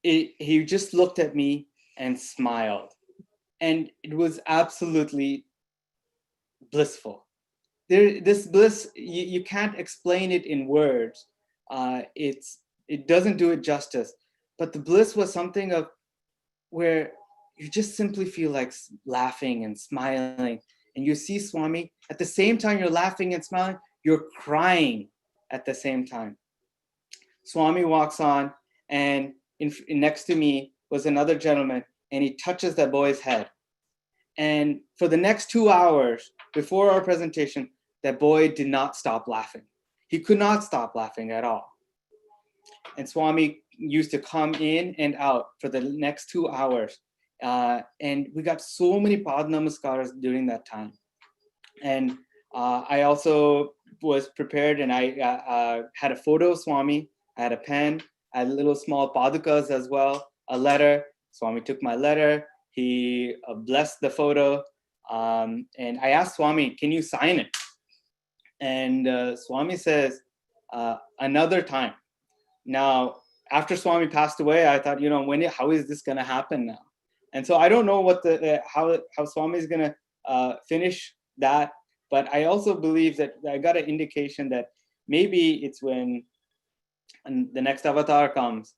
he just looked at me and smiled. And it was absolutely blissful. This bliss, you can't explain it in words. It doesn't do it justice. But the bliss was something of where you just simply feel like laughing and smiling. And you see Swami, at the same time you're laughing and smiling, you're crying at the same time. Swami walks on, and next to me was another gentleman, and he touches that boy's head. And for the next 2 hours before our presentation, that boy did not stop laughing. He could not stop laughing at all. And Swami used to come in and out for the next 2 hours. And we got so many Pad Namaskaras during that time. And I also was prepared, and I had a photo of Swami. I had a pen. I had little small padukas as well, a letter. Swami took my letter. He blessed the photo. And I asked Swami, can you sign it? And Swami says, another time. Now, after Swami passed away, I thought, how is this going to happen now? And so I don't know what how Swami is going to finish that. But I also believe that I got an indication that maybe it's when the next avatar comes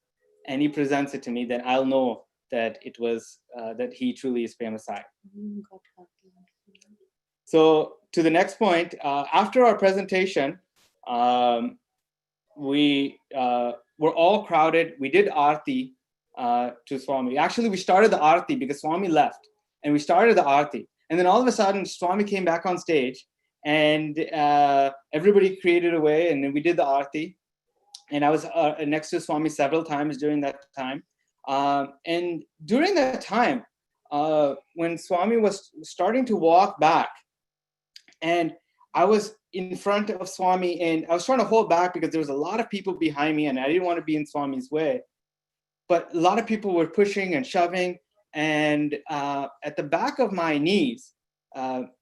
and he presents it to me, then I'll know that it was that he truly is Prema Sai. So to the next point, after our presentation, we were all crowded. We did Aarti to Swami. Actually, we started the Aarti because Swami left, and we started the Aarti. And then all of a sudden, Swami came back on stage, and everybody created a way, and then we did the Aarti. And I was next to Swami several times during that time. And during that time, when Swami was starting to walk back, and I was in front of Swami, and I was trying to hold back because there was a lot of people behind me, and I didn't want to be in Swami's way. But a lot of people were pushing and shoving, and at the back of my knees,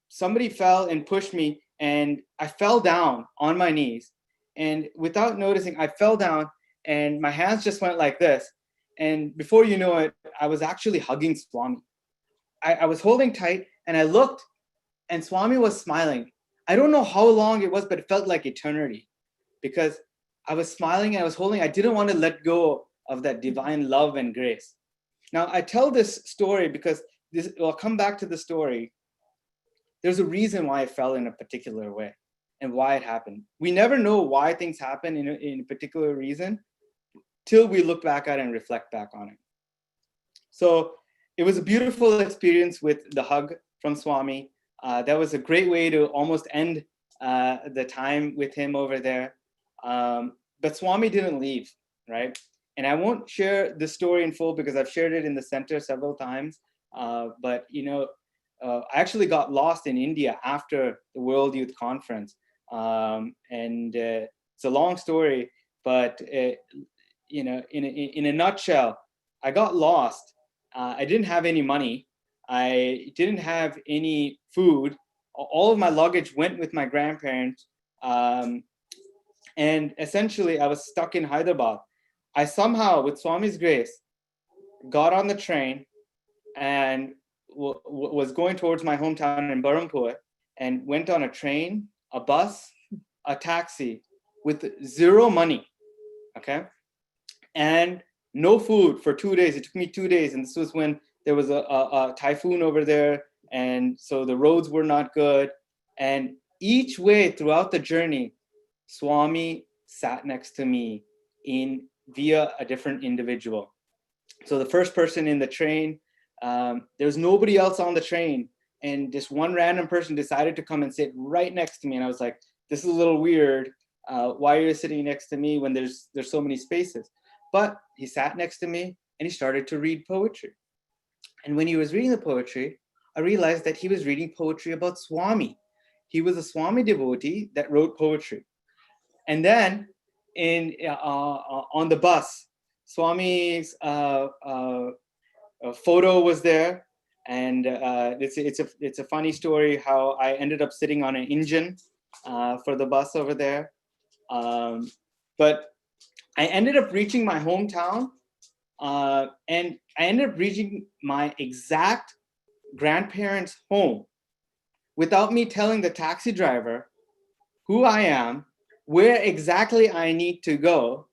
somebody fell and pushed me, and I fell down on my knees. And without noticing, I fell down, and my hands just went like this. And before you know it, I was actually hugging Swami. I was holding tight, and I looked, and Swami was smiling. I don't know how long it was, but it felt like eternity, because I was smiling and I was holding. I didn't want to let go of that divine love and grace. Now, I tell this story because I'll come back to the story. There's a reason why it fell in a particular way and why it happened. We never know why things happen in a particular reason till we look back at it and reflect back on it. So it was a beautiful experience with the hug from Swami. That was a great way to almost end the time with him over there. But Swami didn't leave, right? And I won't share the story in full because I've shared it in the center several times. But I actually got lost in India after the World Youth Conference. It's a long story, but in a nutshell, I got lost. I didn't have any money. I didn't have any food. All of my luggage went with my grandparents. And essentially, I was stuck in Hyderabad. I somehow, with Swami's grace, got on the train and was going towards my hometown in Berhampur, and went on a train, a bus, a taxi with zero money, okay? And no food for 2 days. It took me 2 days, and this was when there was a typhoon over there, and so the roads were not good. And each way throughout the journey, Swami sat next to me via a different individual. So the first person in the train, there was nobody else on the train, and this one random person decided to come and sit right next to me. And I was like, this is a little weird. Why are you sitting next to me when there's so many spaces? But he sat next to me and he started to read poetry. And when he was reading the poetry, I realized that he was reading poetry about Swami. He was a Swami devotee that wrote poetry. And then on the bus, Swami's photo was there. And it's a funny story how I ended up sitting on an engine for the bus over there. But I ended up reaching my hometown, and I ended up reaching my exact grandparents' home without me telling the taxi driver who I am, where exactly I need to go.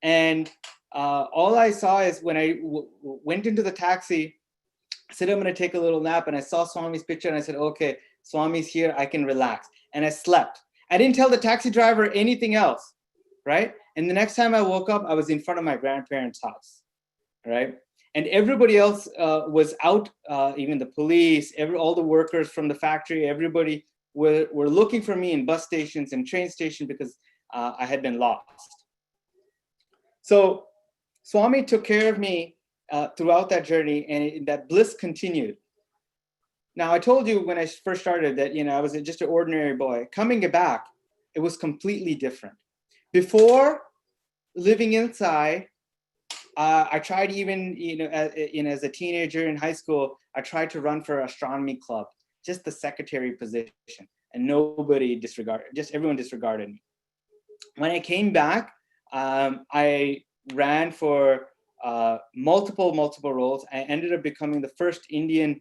And all I saw is when I went into the taxi, I said, I'm going to take a little nap. And I saw Swami's picture and I said, okay, Swami's here, I can relax. And I slept. I didn't tell the taxi driver anything else, right? And the next time I woke up, I was in front of my grandparents' house, right? And everybody else was out, even the police, all the workers from the factory, everybody were looking for me in bus stations and train stations because I had been lost. So Swami took care of me throughout that journey, and that bliss continued. Now, I told you when I first started that, I was just an ordinary boy. Coming back, it was completely different. Before living inside, I tried even, as a teenager in high school, I tried to run for astronomy club, just the secretary position, and everyone disregarded me. When I came back, I ran for multiple roles. I ended up becoming the first Indian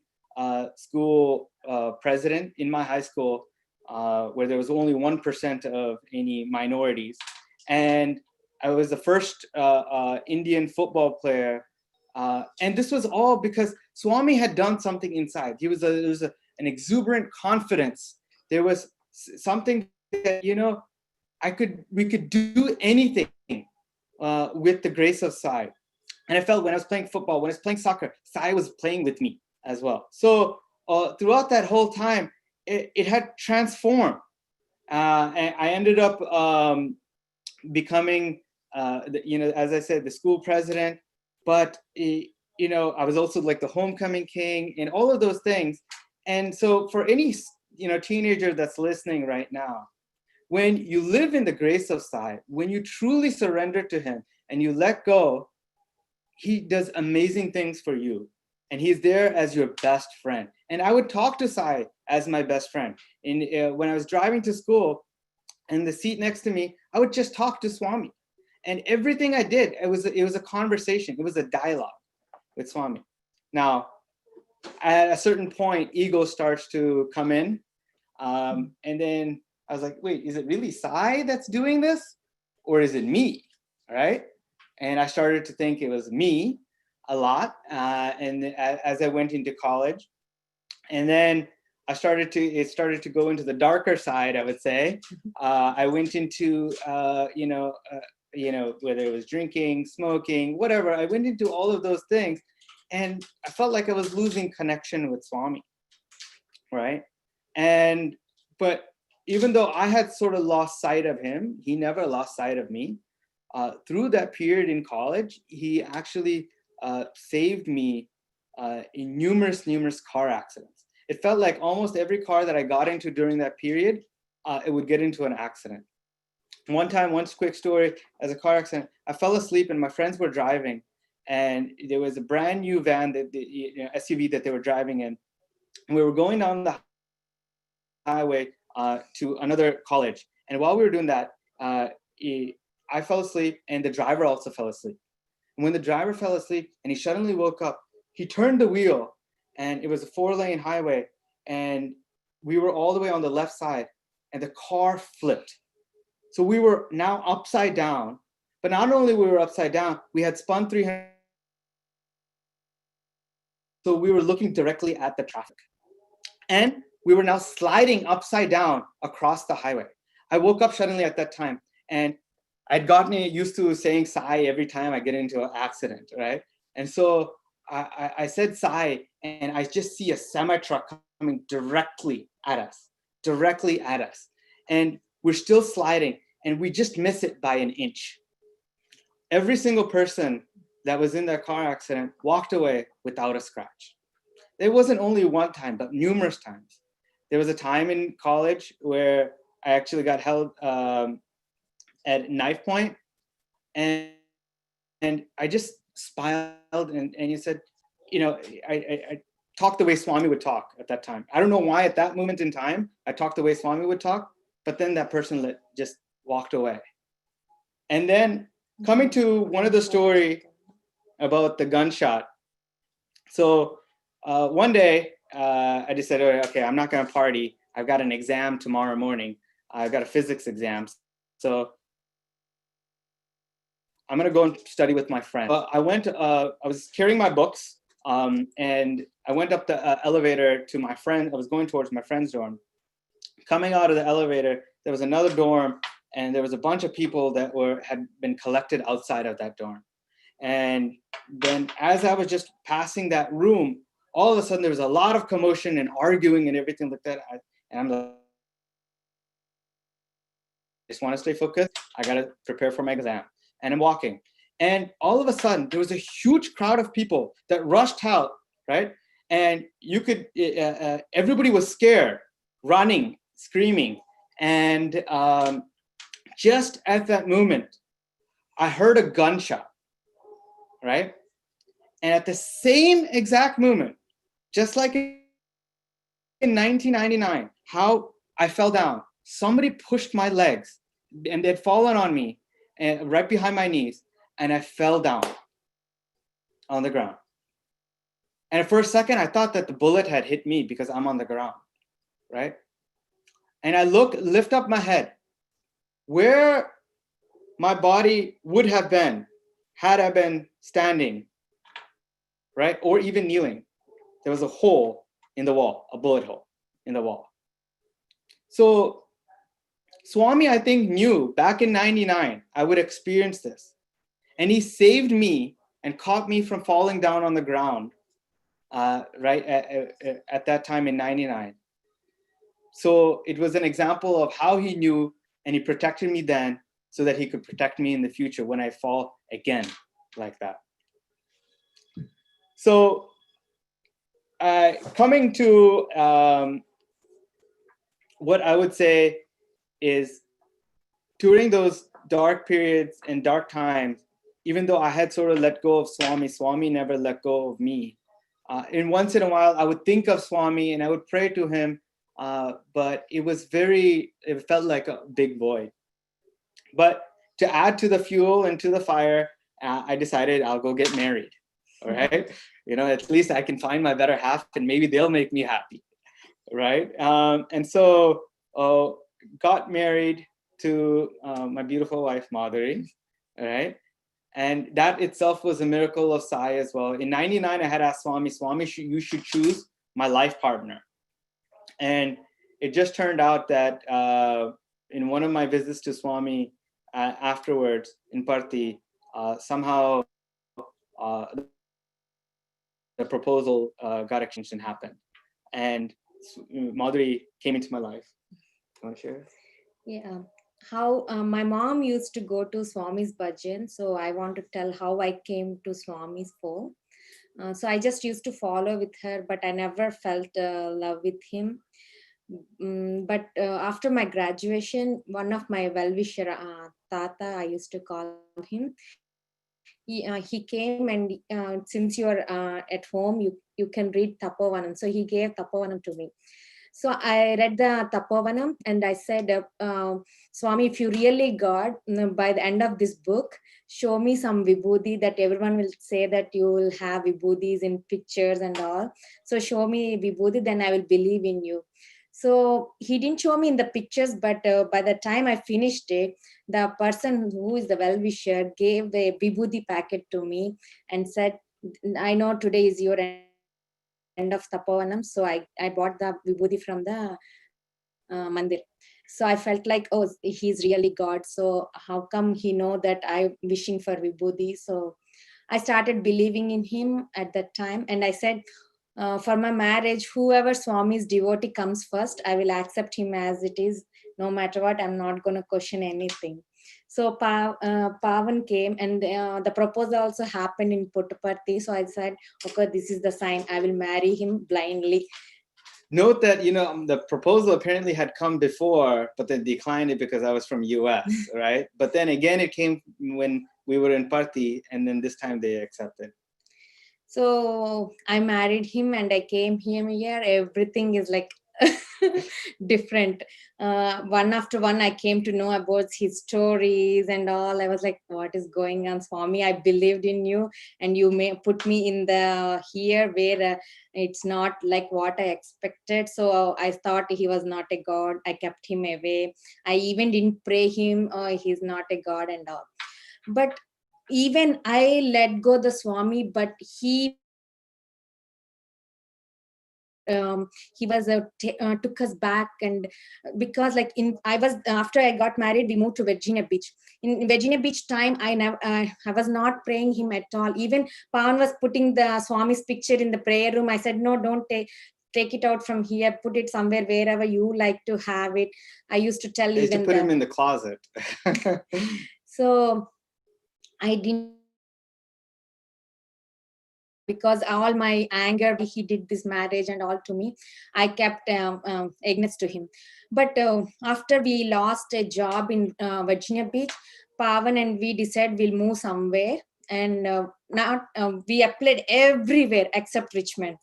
school president in my high school, where there was only 1% of any minorities. And I was the first Indian football player. And this was all because Swami had done something inside. There was an exuberant confidence. There was something that, we could do anything with the grace of Sai. And I felt when I was playing football, when I was playing soccer, Sai was playing with me as well. So throughout that whole time, it had transformed. And I ended up becoming, as I said, the school president. But, I was also like the homecoming king and all of those things. And so for any, teenager that's listening right now, when you live in the grace of Sai, when you truly surrender to him and you let go, he does amazing things for you. And he's there as your best friend. And I would talk to Sai as my best friend. And when I was driving to school, and the seat next to me, I would just talk to Swami. And everything I did, it was a conversation. It was a dialogue with Swami. Now, at a certain point, ego starts to come in. And then I was like, wait, is it really Sai that's doing this? Or is it me, all right? And I started to think it was me a lot. And as I went into college, and then it started to go into the darker side, I would say. I went into, whether it was drinking, smoking, whatever. I went into all of those things. And I felt like I was losing connection with Swami, right? But even though I had sort of lost sight of him, he never lost sight of me. Through that period in college, he actually saved me in numerous car accidents. It felt like almost every car that I got into during that period, it would get into an accident. One time, one quick story, as a car accident, I fell asleep and my friends were driving, and there was a brand new van, SUV that they were driving in. And we were going down the highway to another college. And while we were doing that, I fell asleep and the driver also fell asleep. And when the driver fell asleep and he suddenly woke up, he turned the wheel, and it was a 4-lane highway, and we were all the way on the left side, and the car flipped. So we were now upside down, but not only we were upside down, we had spun 300. So we were looking directly at the traffic. And we were now sliding upside down across the highway. I woke up suddenly at that time, and I'd gotten used to saying Sai every time I get into an accident, right? And so I said Sai, and I just see a semi-truck coming directly at us. And we're still sliding, and we just miss it by an inch. Every single person that was in that car accident walked away without a scratch. It wasn't only one time, but numerous times. There was a time in college where I actually got held at knife point, and I just smiled, and he said, I talked the way Swami would talk at that time. I don't know why at that moment in time I talked the way Swami would talk, but then that person just walked away. And then coming to one of the story about the gunshot. So one day I just said, okay, I'm not going to party. I've got an exam tomorrow morning. I've got a physics exam. So I'm going to go and study with my friend. I was carrying my books, and I went up the elevator to my friend. I was going towards my friend's dorm. Coming out of the elevator, there was another dorm, and there was a bunch of people that had been collected outside of that dorm. And then as I was just passing that room, all of a sudden there was a lot of commotion and arguing and everything like that. And I'm like, I just want to stay focused. I got to prepare for my exam. And I'm walking. And all of a sudden, there was a huge crowd of people that rushed out, right? And you could, everybody was scared, running, screaming. And just at that moment, I heard a gunshot, right? And at the same exact moment, just like in 1999, how I fell down, somebody pushed my legs and they'd fallen on me and right behind my knees, and I fell down on the ground. And for a second, I thought that the bullet had hit me because I'm on the ground, right? And I lift up my head. Where my body would have been had I been standing, right? Or even kneeling, there was a hole in the wall, a bullet hole in the wall. So Swami, I think, knew back in 99, I would experience this. And he saved me and caught me from falling down on the ground, right, at that time in 99. So it was an example of how he knew, and he protected me then so that he could protect me in the future when I fall again like that. So coming to what I would say is, during those dark periods and dark times, even though I had sort of let go of Swami, Swami never let go of me. And once in a while, I would think of Swami and I would pray to him, but it felt like a big void. But to add to the fuel and to the fire, I decided I'll go get married, all right? At least I can find my better half and maybe they'll make me happy, right? And so got married to my beautiful wife, Madhuri, all right? And that itself was a miracle of Sai as well. In 99, I had asked Swami, you should choose my life partner. And it just turned out that in one of my visits to Swami afterwards in Parthi, somehow the proposal got exchanged and happened. And Madhuri came into my life. You want to share? Yeah. How my mom used to go to Swami's bhajan. So I want to tell how I came to Swami's for. So I just used to follow with her, but I never felt love with him. But after my graduation, one of my well-wisher, Tata, I used to call him, he came and since you're at home, you can read Tapovanam. So he gave Tapovanam to me. So I read the Tapovanam and I said, Swami, if you really God, by the end of this book, show me some vibhuti that everyone will say that you will have vibhutis in pictures and all. So show me vibhuti, then I will believe in you. So he didn't show me in the pictures, but by the time I finished it, the person who is the well-wisher gave the vibhuti packet to me and said, I know today is your end of Tapovanam, so I bought the vibhuti from the mandir. So I felt like, oh, he's really God. So how come he know that I'm wishing for vibhuti? So I started believing in him at that time. And I said, for my marriage, whoever Swami's devotee comes first, I will accept him as it is. No matter what, I'm not going to question anything. So Pavan came and the proposal also happened in Puttaparthi. So I said, okay, this is the sign. I will marry him blindly. Note that, the proposal apparently had come before, but then declined it because I was from US, right? But then again, it came when we were in Parthi, and then this time they accepted. So I married him and I came here. Everything is like different. One after one, I came to know about his stories and all. I was like, what is going on, Swami? I believed in you and you may put me in the here where it's not like what I expected. So I thought he was not a God. I kept him away. I even didn't pray him. He's not a God and all. But even I let go the Swami, but he was took us back. And because after I got married, we moved to Virginia Beach. In Virginia Beach time, I was not praying him at all. Even Pawan was putting the Swami's picture in the prayer room. I said, no, don't take it out from here, put it somewhere wherever you like to have it. I used to tell I used to put him in the closet. So I didn't, because all my anger, he did this marriage and all to me, I kept against to him. But after we lost a job in Virginia Beach, Pavan and we decided we'll move somewhere. And we applied everywhere except Richmond.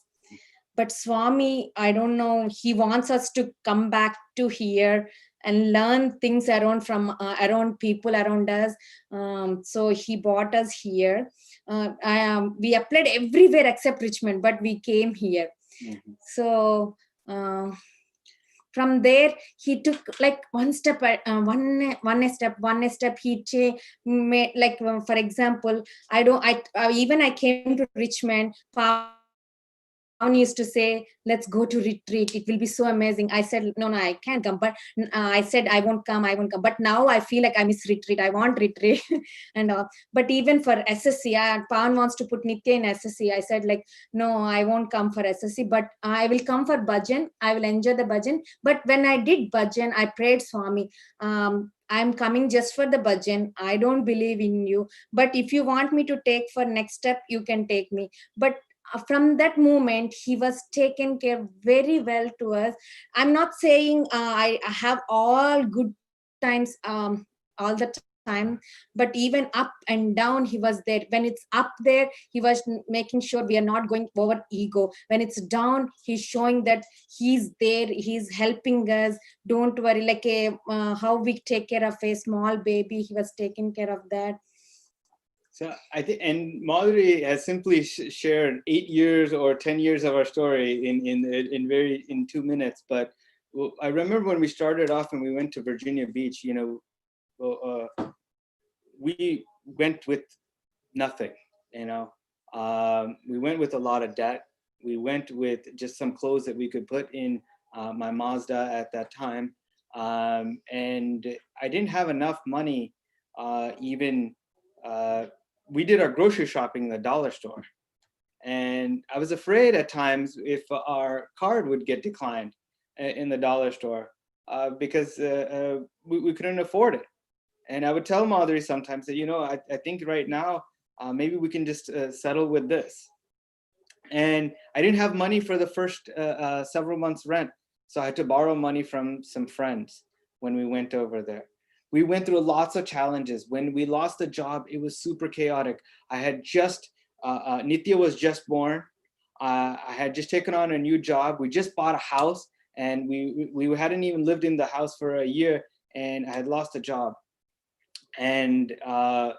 But Swami, I don't know, he wants us to come back to here. and learn things around from around people around us. So he brought us here. We applied everywhere except Richmond, but we came here. So from there he took like one step he made, like for example, I came to Richmond. Pawan used to say, let's go to retreat, it will be so amazing. I said, no, I can't come. But I said, I won't come. But now I feel like I miss retreat, I want retreat. And but even for SSC, Pawan wants to put Nitya in SSC. I said, like, no, I won't come for SSC, but I will come for bhajan. I will enjoy the bhajan. But when I did bhajan, I prayed Swami, I'm coming just for the bhajan. I don't believe in you, but if you want me to take for next step, you can take me. But from that moment, he was taken care very well to us. I'm not saying I have all good times all the time, but even up and down, he was there. When it's up there, he was making sure we are not going over ego. When it's down, he's showing that he's there, he's helping us. Don't worry, like how we take care of a small baby, he was taking care of that. So I think, and Madhuri has simply shared 8 years or 10 years of our story in 2 minutes. But I remember when we started off and we went to Virginia Beach, we went with nothing, we went with a lot of debt. We went with just some clothes that we could put in my Mazda at that time. And I didn't have enough money we did our grocery shopping in the dollar store. And I was afraid at times if our card would get declined in the dollar store because we couldn't afford it. And I would tell Madhuri sometimes that, I think right now, maybe we can just settle with this. And I didn't have money for the first several months rent. So I had to borrow money from some friends when we went over there. We went through lots of challenges. When we lost the job, it was super chaotic. I had just, Nitya was just born. I had just taken on a new job. We just bought a house and we hadn't even lived in the house for a year, and I had lost a job. And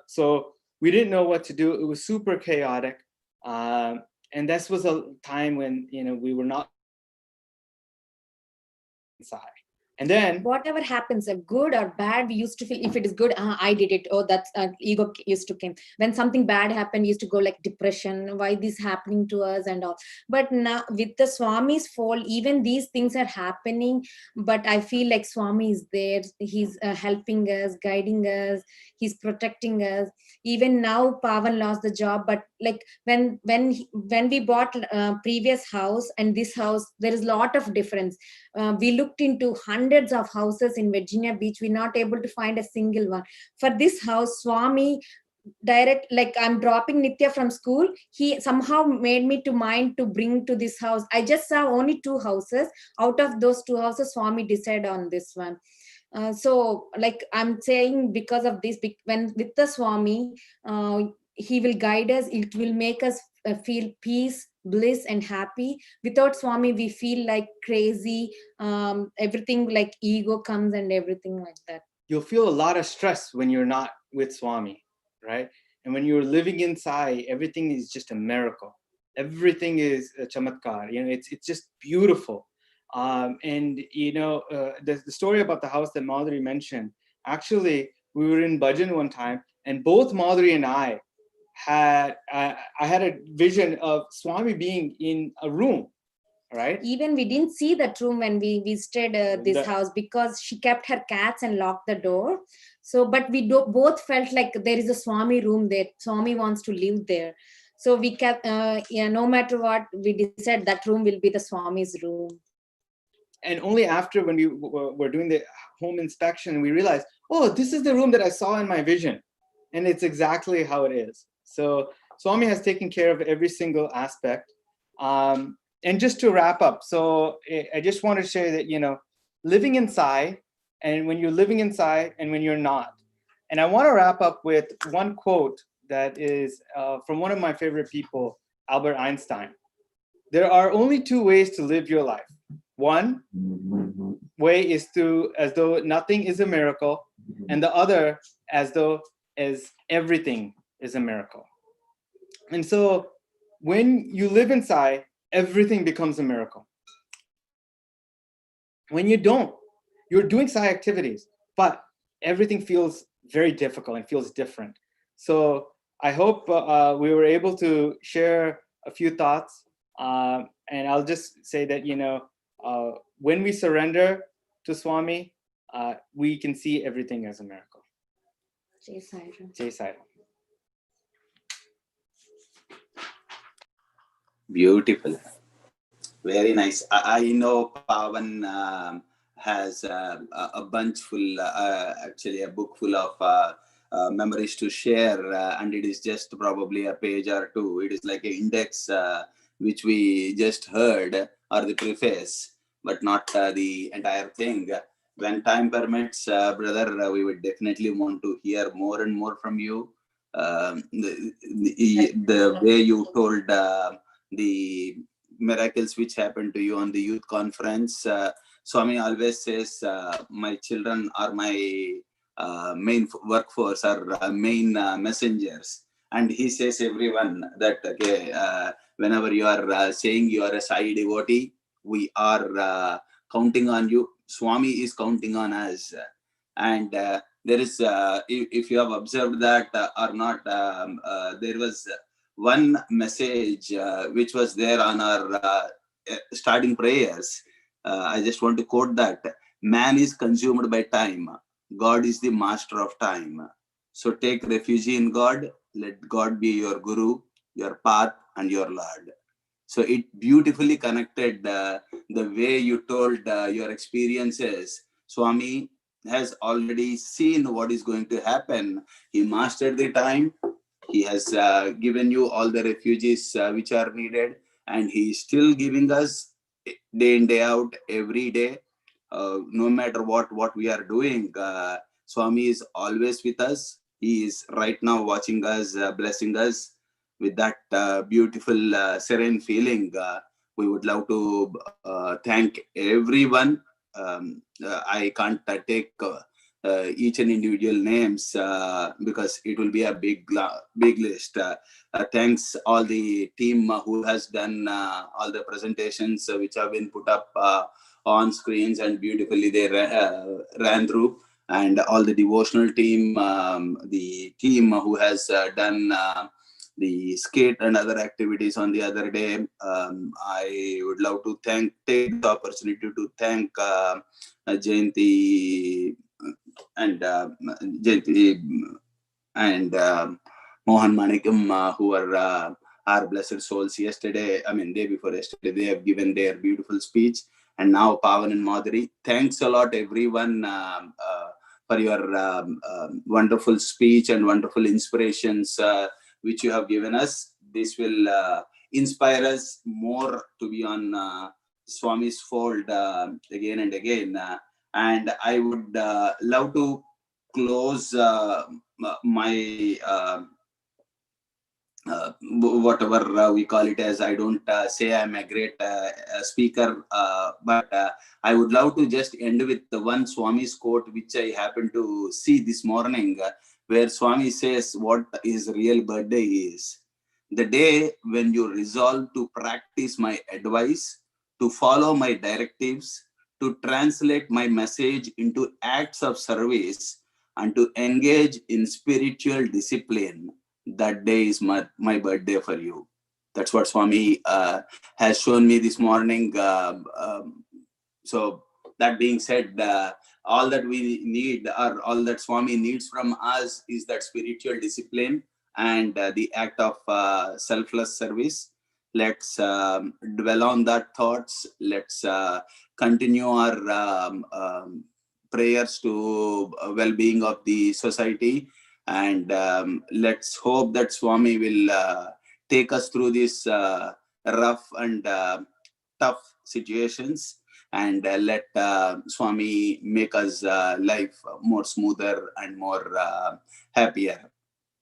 so we didn't know what to do. It was super chaotic. And this was a time when, we were not inside. And then whatever happens, good or bad, we used to feel, if it is good, I did it. Oh, that's ego used to come. When something bad happened, used to go like depression. Why this happening to us and all. But now with the Swami's fall, even these things are happening. But I feel like Swami is there. He's helping us, guiding us. He's protecting us. Even now, Pawan lost the job. But like when we bought previous house and this house, there is a lot of difference. We looked into hundreds of houses in Virginia Beach. We're not able to find a single one. For this house, Swami like I'm dropping Nitya from school, he somehow made me to mind to bring to this house. I just saw only 2 houses. Out of those 2 houses, Swami decided on this one. So like I'm saying, because of this, when with the Swami, he will guide us. It will make us feel peace, bliss and happy. Without Swami, we feel like crazy. Everything like ego comes and everything like that. You'll feel a lot of stress when you're not with Swami, right? And when you're living inside, everything is just a miracle. Everything is a chamatkar. It's just beautiful. And the story about the house that Madhuri mentioned, actually we were in bhajan one time, and both Madhuri and I had a vision of Swami being in a room, right? Even we didn't see that room when we visited this house, because she kept her cats and locked the door. So but we both felt like there is a Swami room there. Swami wants to live there. So we kept no matter what, we decided that room will be the Swami's room. And only after, when we were doing the home inspection, we realized, oh, this is the room that I saw in my vision. And it's exactly how it is. So Swami has taken care of every single aspect. And just to wrap up, so I just want to share that, living inside, and when you're living inside and when you're not. And I want to wrap up with one quote that is from one of my favorite people, Albert Einstein. There are only 2 ways to live your life. One way is to as though nothing is a miracle, and the other as though as everything is a miracle. And so when you live in Sai, everything becomes a miracle. When you don't, you're doing Sai activities, but everything feels very difficult and feels different. So I hope we were able to share a few thoughts. And I'll just say that, when we surrender to Swami, we can see everything as a miracle. Jai Sai Ram. Jai Sai Ram. Beautiful. Very nice. I know Pavan has a bunch full, actually a book full of memories to share, and it is just probably a page or two. It is like an index which we just heard, or the preface, but not the entire thing. When time permits, brother, we would definitely want to hear more and more from you. The way you told the miracles which happened to you on the youth conference. Swami always says, my children are my main workforce, or main messengers. And he says everyone that, okay, whenever you are saying you are a Sai devotee, we are counting on you. Swami is counting on us. And there is, if you have observed that or not, there was one message which was there on our starting prayers. I just want to quote that. Man is consumed by time. God is the master of time. So take refuge in God. Let God be your guru, your path, and your Lord. So it beautifully connected the way you told your experiences. Swami has already seen what is going to happen. He mastered the time. He has given you all the refuges which are needed, and he is still giving us day in, day out, every day. No matter what we are doing, Swami is always with us. He is right now watching us, blessing us with that beautiful, serene feeling. We would love to thank everyone. I can't take each and individual names because it will be a big list. Thanks all the team who has done all the presentations which have been put up on screens, and beautifully they ran through. And all the devotional team, the team who has done the skate and other activities on the other day. I would love to take the opportunity to thank Jayanti and Mohan Manikam, who are our blessed souls yesterday. I mean, day before yesterday, they have given their beautiful speech. And now Pavan and Madhuri. Thanks a lot, everyone, for your wonderful speech and wonderful inspirations which you have given us. This will inspire us more to be on Swami's fold again and again. And I would love to close my whatever we call it as. I don't say I'm a great speaker, but I would love to just end with the one Swami's quote which I happened to see this morning, where Swami says what his real birthday is. The day when you resolve to practice my advice, to follow my directives, to translate my message into acts of service, and to engage in spiritual discipline, that day is my birthday for you. That's what Swami has shown me this morning. So that being said, all that we need, or all that Swami needs from us, is that spiritual discipline and the act of selfless service. Let's dwell on that thoughts. Let's continue our prayers to well-being of the society. And let's hope that Swami will take us through these rough and tough situations, and let Swami make us life more smoother and more happier.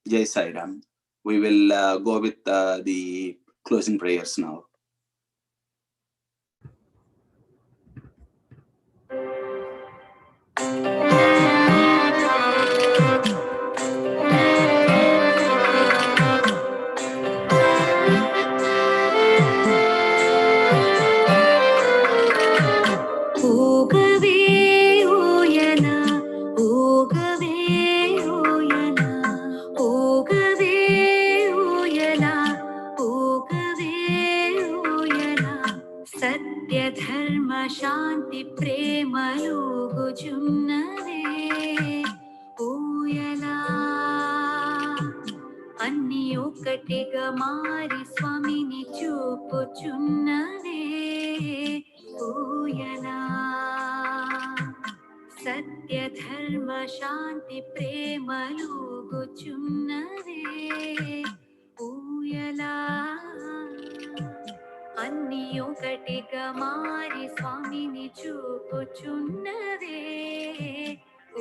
Jai Sai Ram. We will go with the closing prayers now. ఒకటిగా మారి స్వామిని చూపుచున్నదే ఊయలా. సత్య ధర్మ శాంతి ప్రేమలుగుచున్నదే ఊయలా. అన్ని ఒకటిగా మారి స్వామిని చూపుచున్నదే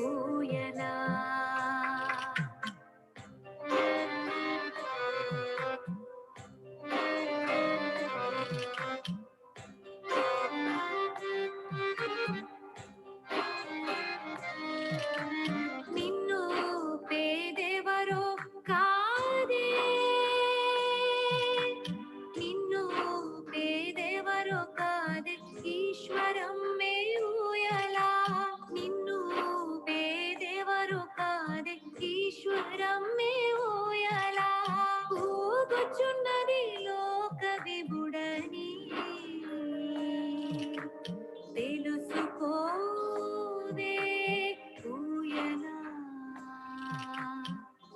ఊయలా. నిన్ను పేదెవరో కాదే, నిన్ను పేదెవరో కాదే ఈశ్వరం మే ఊయలా. నిన్ను పేదెవరో కాదే ఈశ్వరం మే ఊయలా. ఊగుచున్నది లోక విభుడని తెలుసుకోవే ఊయలా.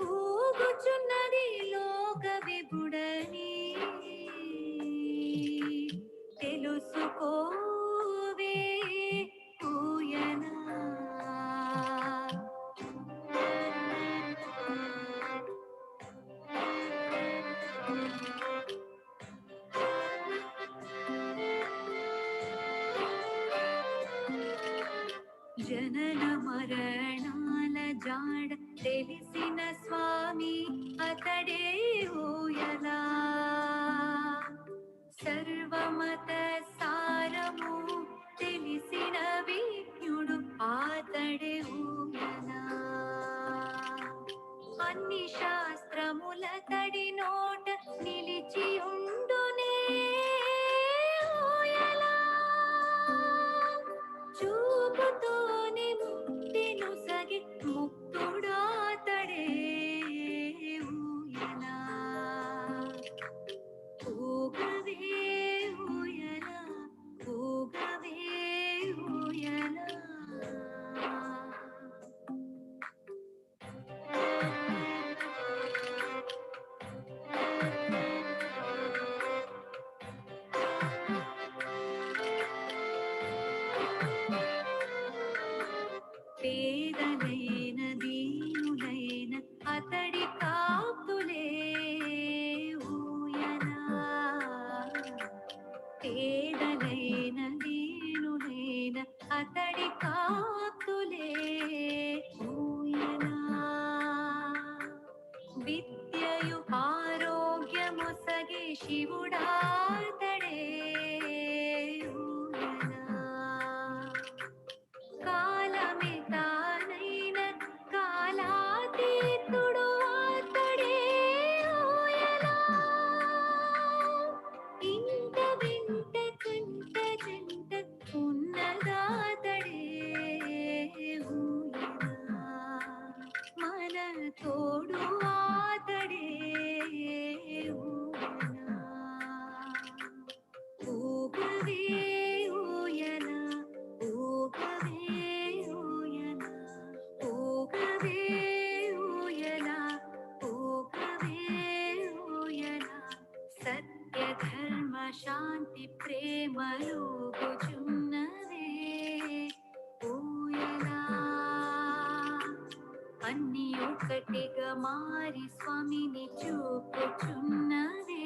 ఊగుచున్నది లోక విభుడని తెలుసుకోవే ఊయలా. జనన మరణాల జాడ తెలిసిన స్వామి అతడే ఊయలా. సర్వమత సారము తెలిసిన విజ్ఞుడు అతడే ఊయలా. అన్ని శాస్త్రముల తడి నోట నిలిచి ఉండునే ఊయలా. చూపుతోనే ముక్తిను సగి ముక్తుడాతడే ఊయలా. ఊగవే ఊయలా, ఊగవే ఊయలా. పేదలైన దీనులైన అతడి కాపులే ఊయలా. పేదలైన దీనులైన అతడి కాపులే ఊయలా. విద్యయు ఆరోగ్యము సగే శివుడాతడే ఊయలా. కాలమే తానైన కాలాతీతుడు అతడే ఊయలా. ఇంట వెంట కంట జంట ఉన్నదాతడే ఊయలా. మన తోడు ఆతడే ఊయలా. ఊగవే ఊయలా, ఊగవే ఊయలా. ఊగవే ఊయలా, ఊగవే ఊయలా. సత్య ధర్మ శాంతి ప్రేమలుగుచున్నదే ఊయలా. అన్ని ఒకటిగా మారి స్వామిని చూపుచున్నదే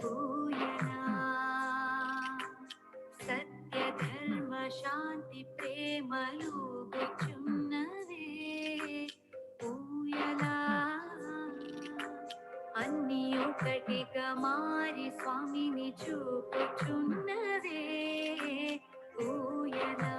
ఊయలా. సత్య ధర్మ శాంతి ప్రేమలుగుచున్నదే ఊయలా. అన్ని ఒకటిగా మారి స్వామిని చూపుచున్నదే ఊయలా.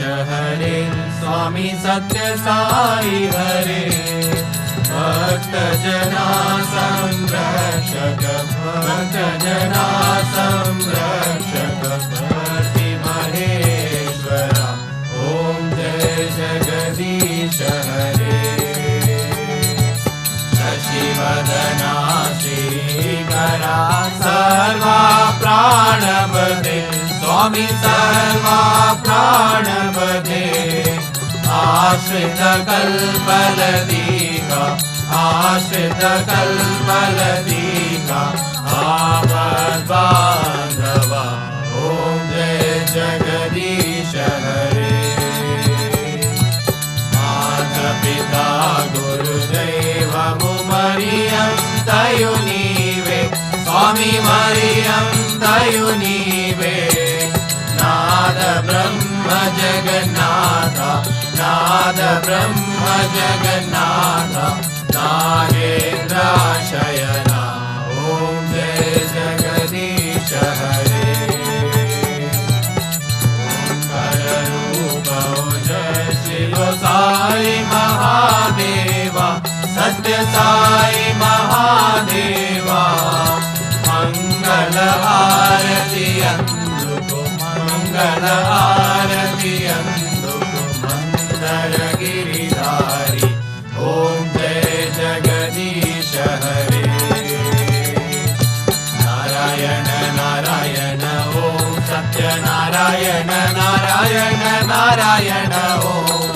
हरे स्वामी सत्य साई हरे भक्त जना संरक्षक भक्त जना संरक्षक भक्ति महेश्वरा ओम जय जगदीश हरे शशिवदना श्रीकरा सर्वा प्राणपदे स्वामी सर्वा प्राणपदे आश्रित कल्पलदीका आश्रित कल्पलदीका आपद्बान्धवा ओम जय जगदीश हरे माता पिता गुरुदेव मरियम दयुनीवे स्वामी मरियम दयुनीवे नाद ब्रह्म जगन्नाथ नाद ब्रह्म जगन्नाथ नागेन्द्र शयना ओम जय जगदीश हरे ओंकार रूप जय शिव साई महादेवा सत्य साई महादेवा मंगल आरती अंदुको मंगल आरती अंदुको मंदर गिरिधारी ओम जय जगदीश हरे नारायण नारायण ओम सत्य नारायण नारायण नारायण ओम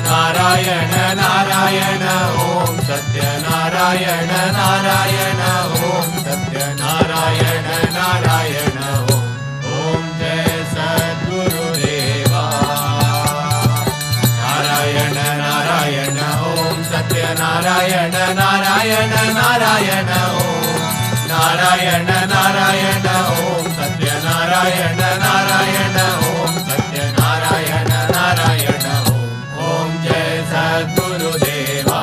नारायण नारायण ओम सत्य नारायण नारायण ओम सत्य नारायण नारायण ओम जय सद्गुरुदेवा नारायण नारायण ओम सत्य नारायण नारायण नारायण ओम नारायण नारायण ओम सत्य नारायण नारायण ओम सत्य नारायण नारायण ओम जय सद्गुरुदेवा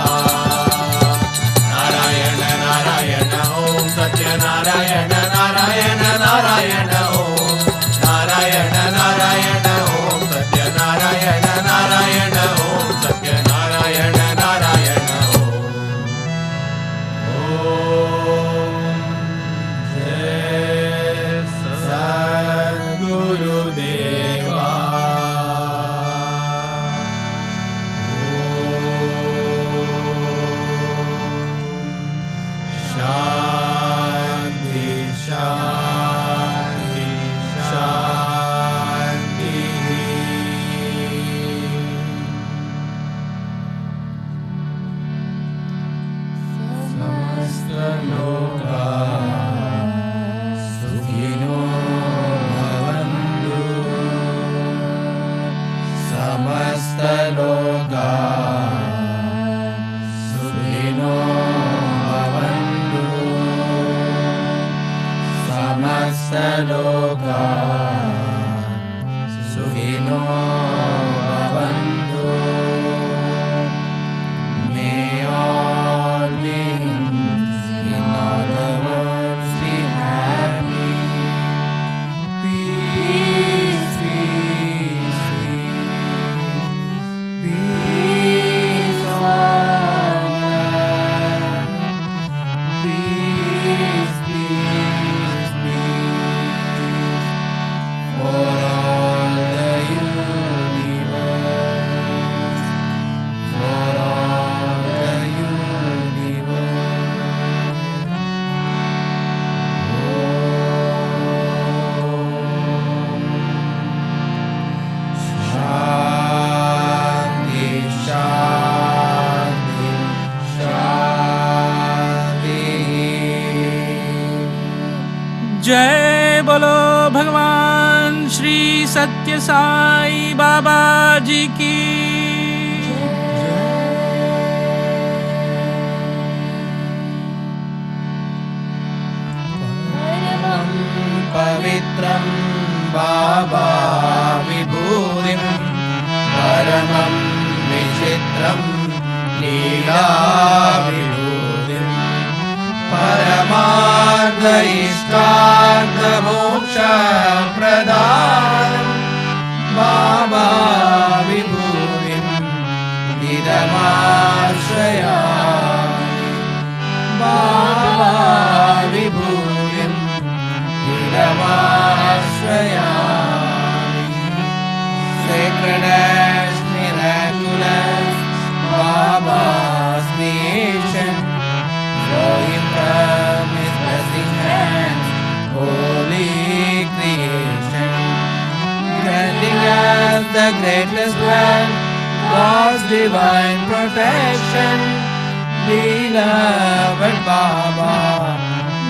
नारायण नारायण ओम सत्य नारायण नारायण नारायण ओम नारायण नारायण ओम सत्य नारायण नारायण ओम सत्य नारायण नारायण ओम जय सद्गुरुदेवा शांति शांति शांति समस्त लोका सुखिनो भवन्तु समस्त लोका सुखिनो भवन्तु समस्त लोका सुखिनो भवन्तु May all beings in all the world be happy. Peace, peace, peace, peace on earth. Peace, peace, peace for all the universe. For all the universe. Shanti, Shanti, Shanti. जय बोलो भगवान श्री सत्य साई बाबा जी की पवित्रं बाबा विभूतिं परमं विचित्रं लीला विभूतिं परमार्थ इष्टार्थ मोक्ष प्रदानं बाबा the greatest wealth, God's divine protection. Beloved Baba,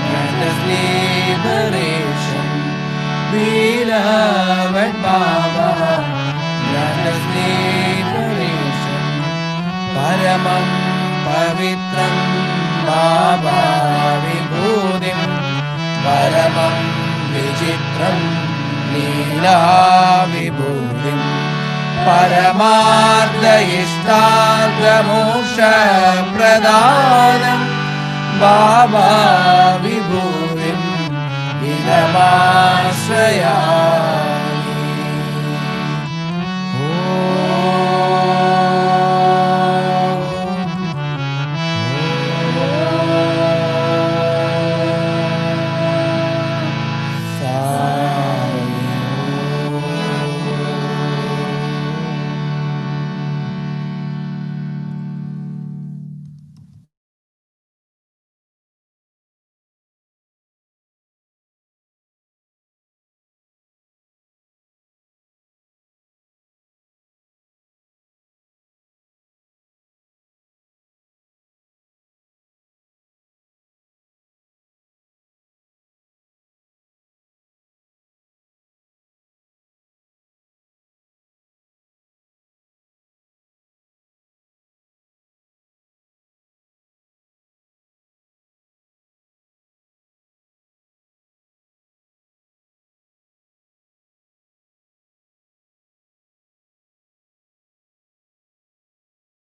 grant us liberation. Beloved Baba, grant us liberation. Paramam pavitram Baba vibhudim, paramam vichitram Leela vibhudim, paramartha ishtartha moksha pradhanam Baba vibhudim idamashaya.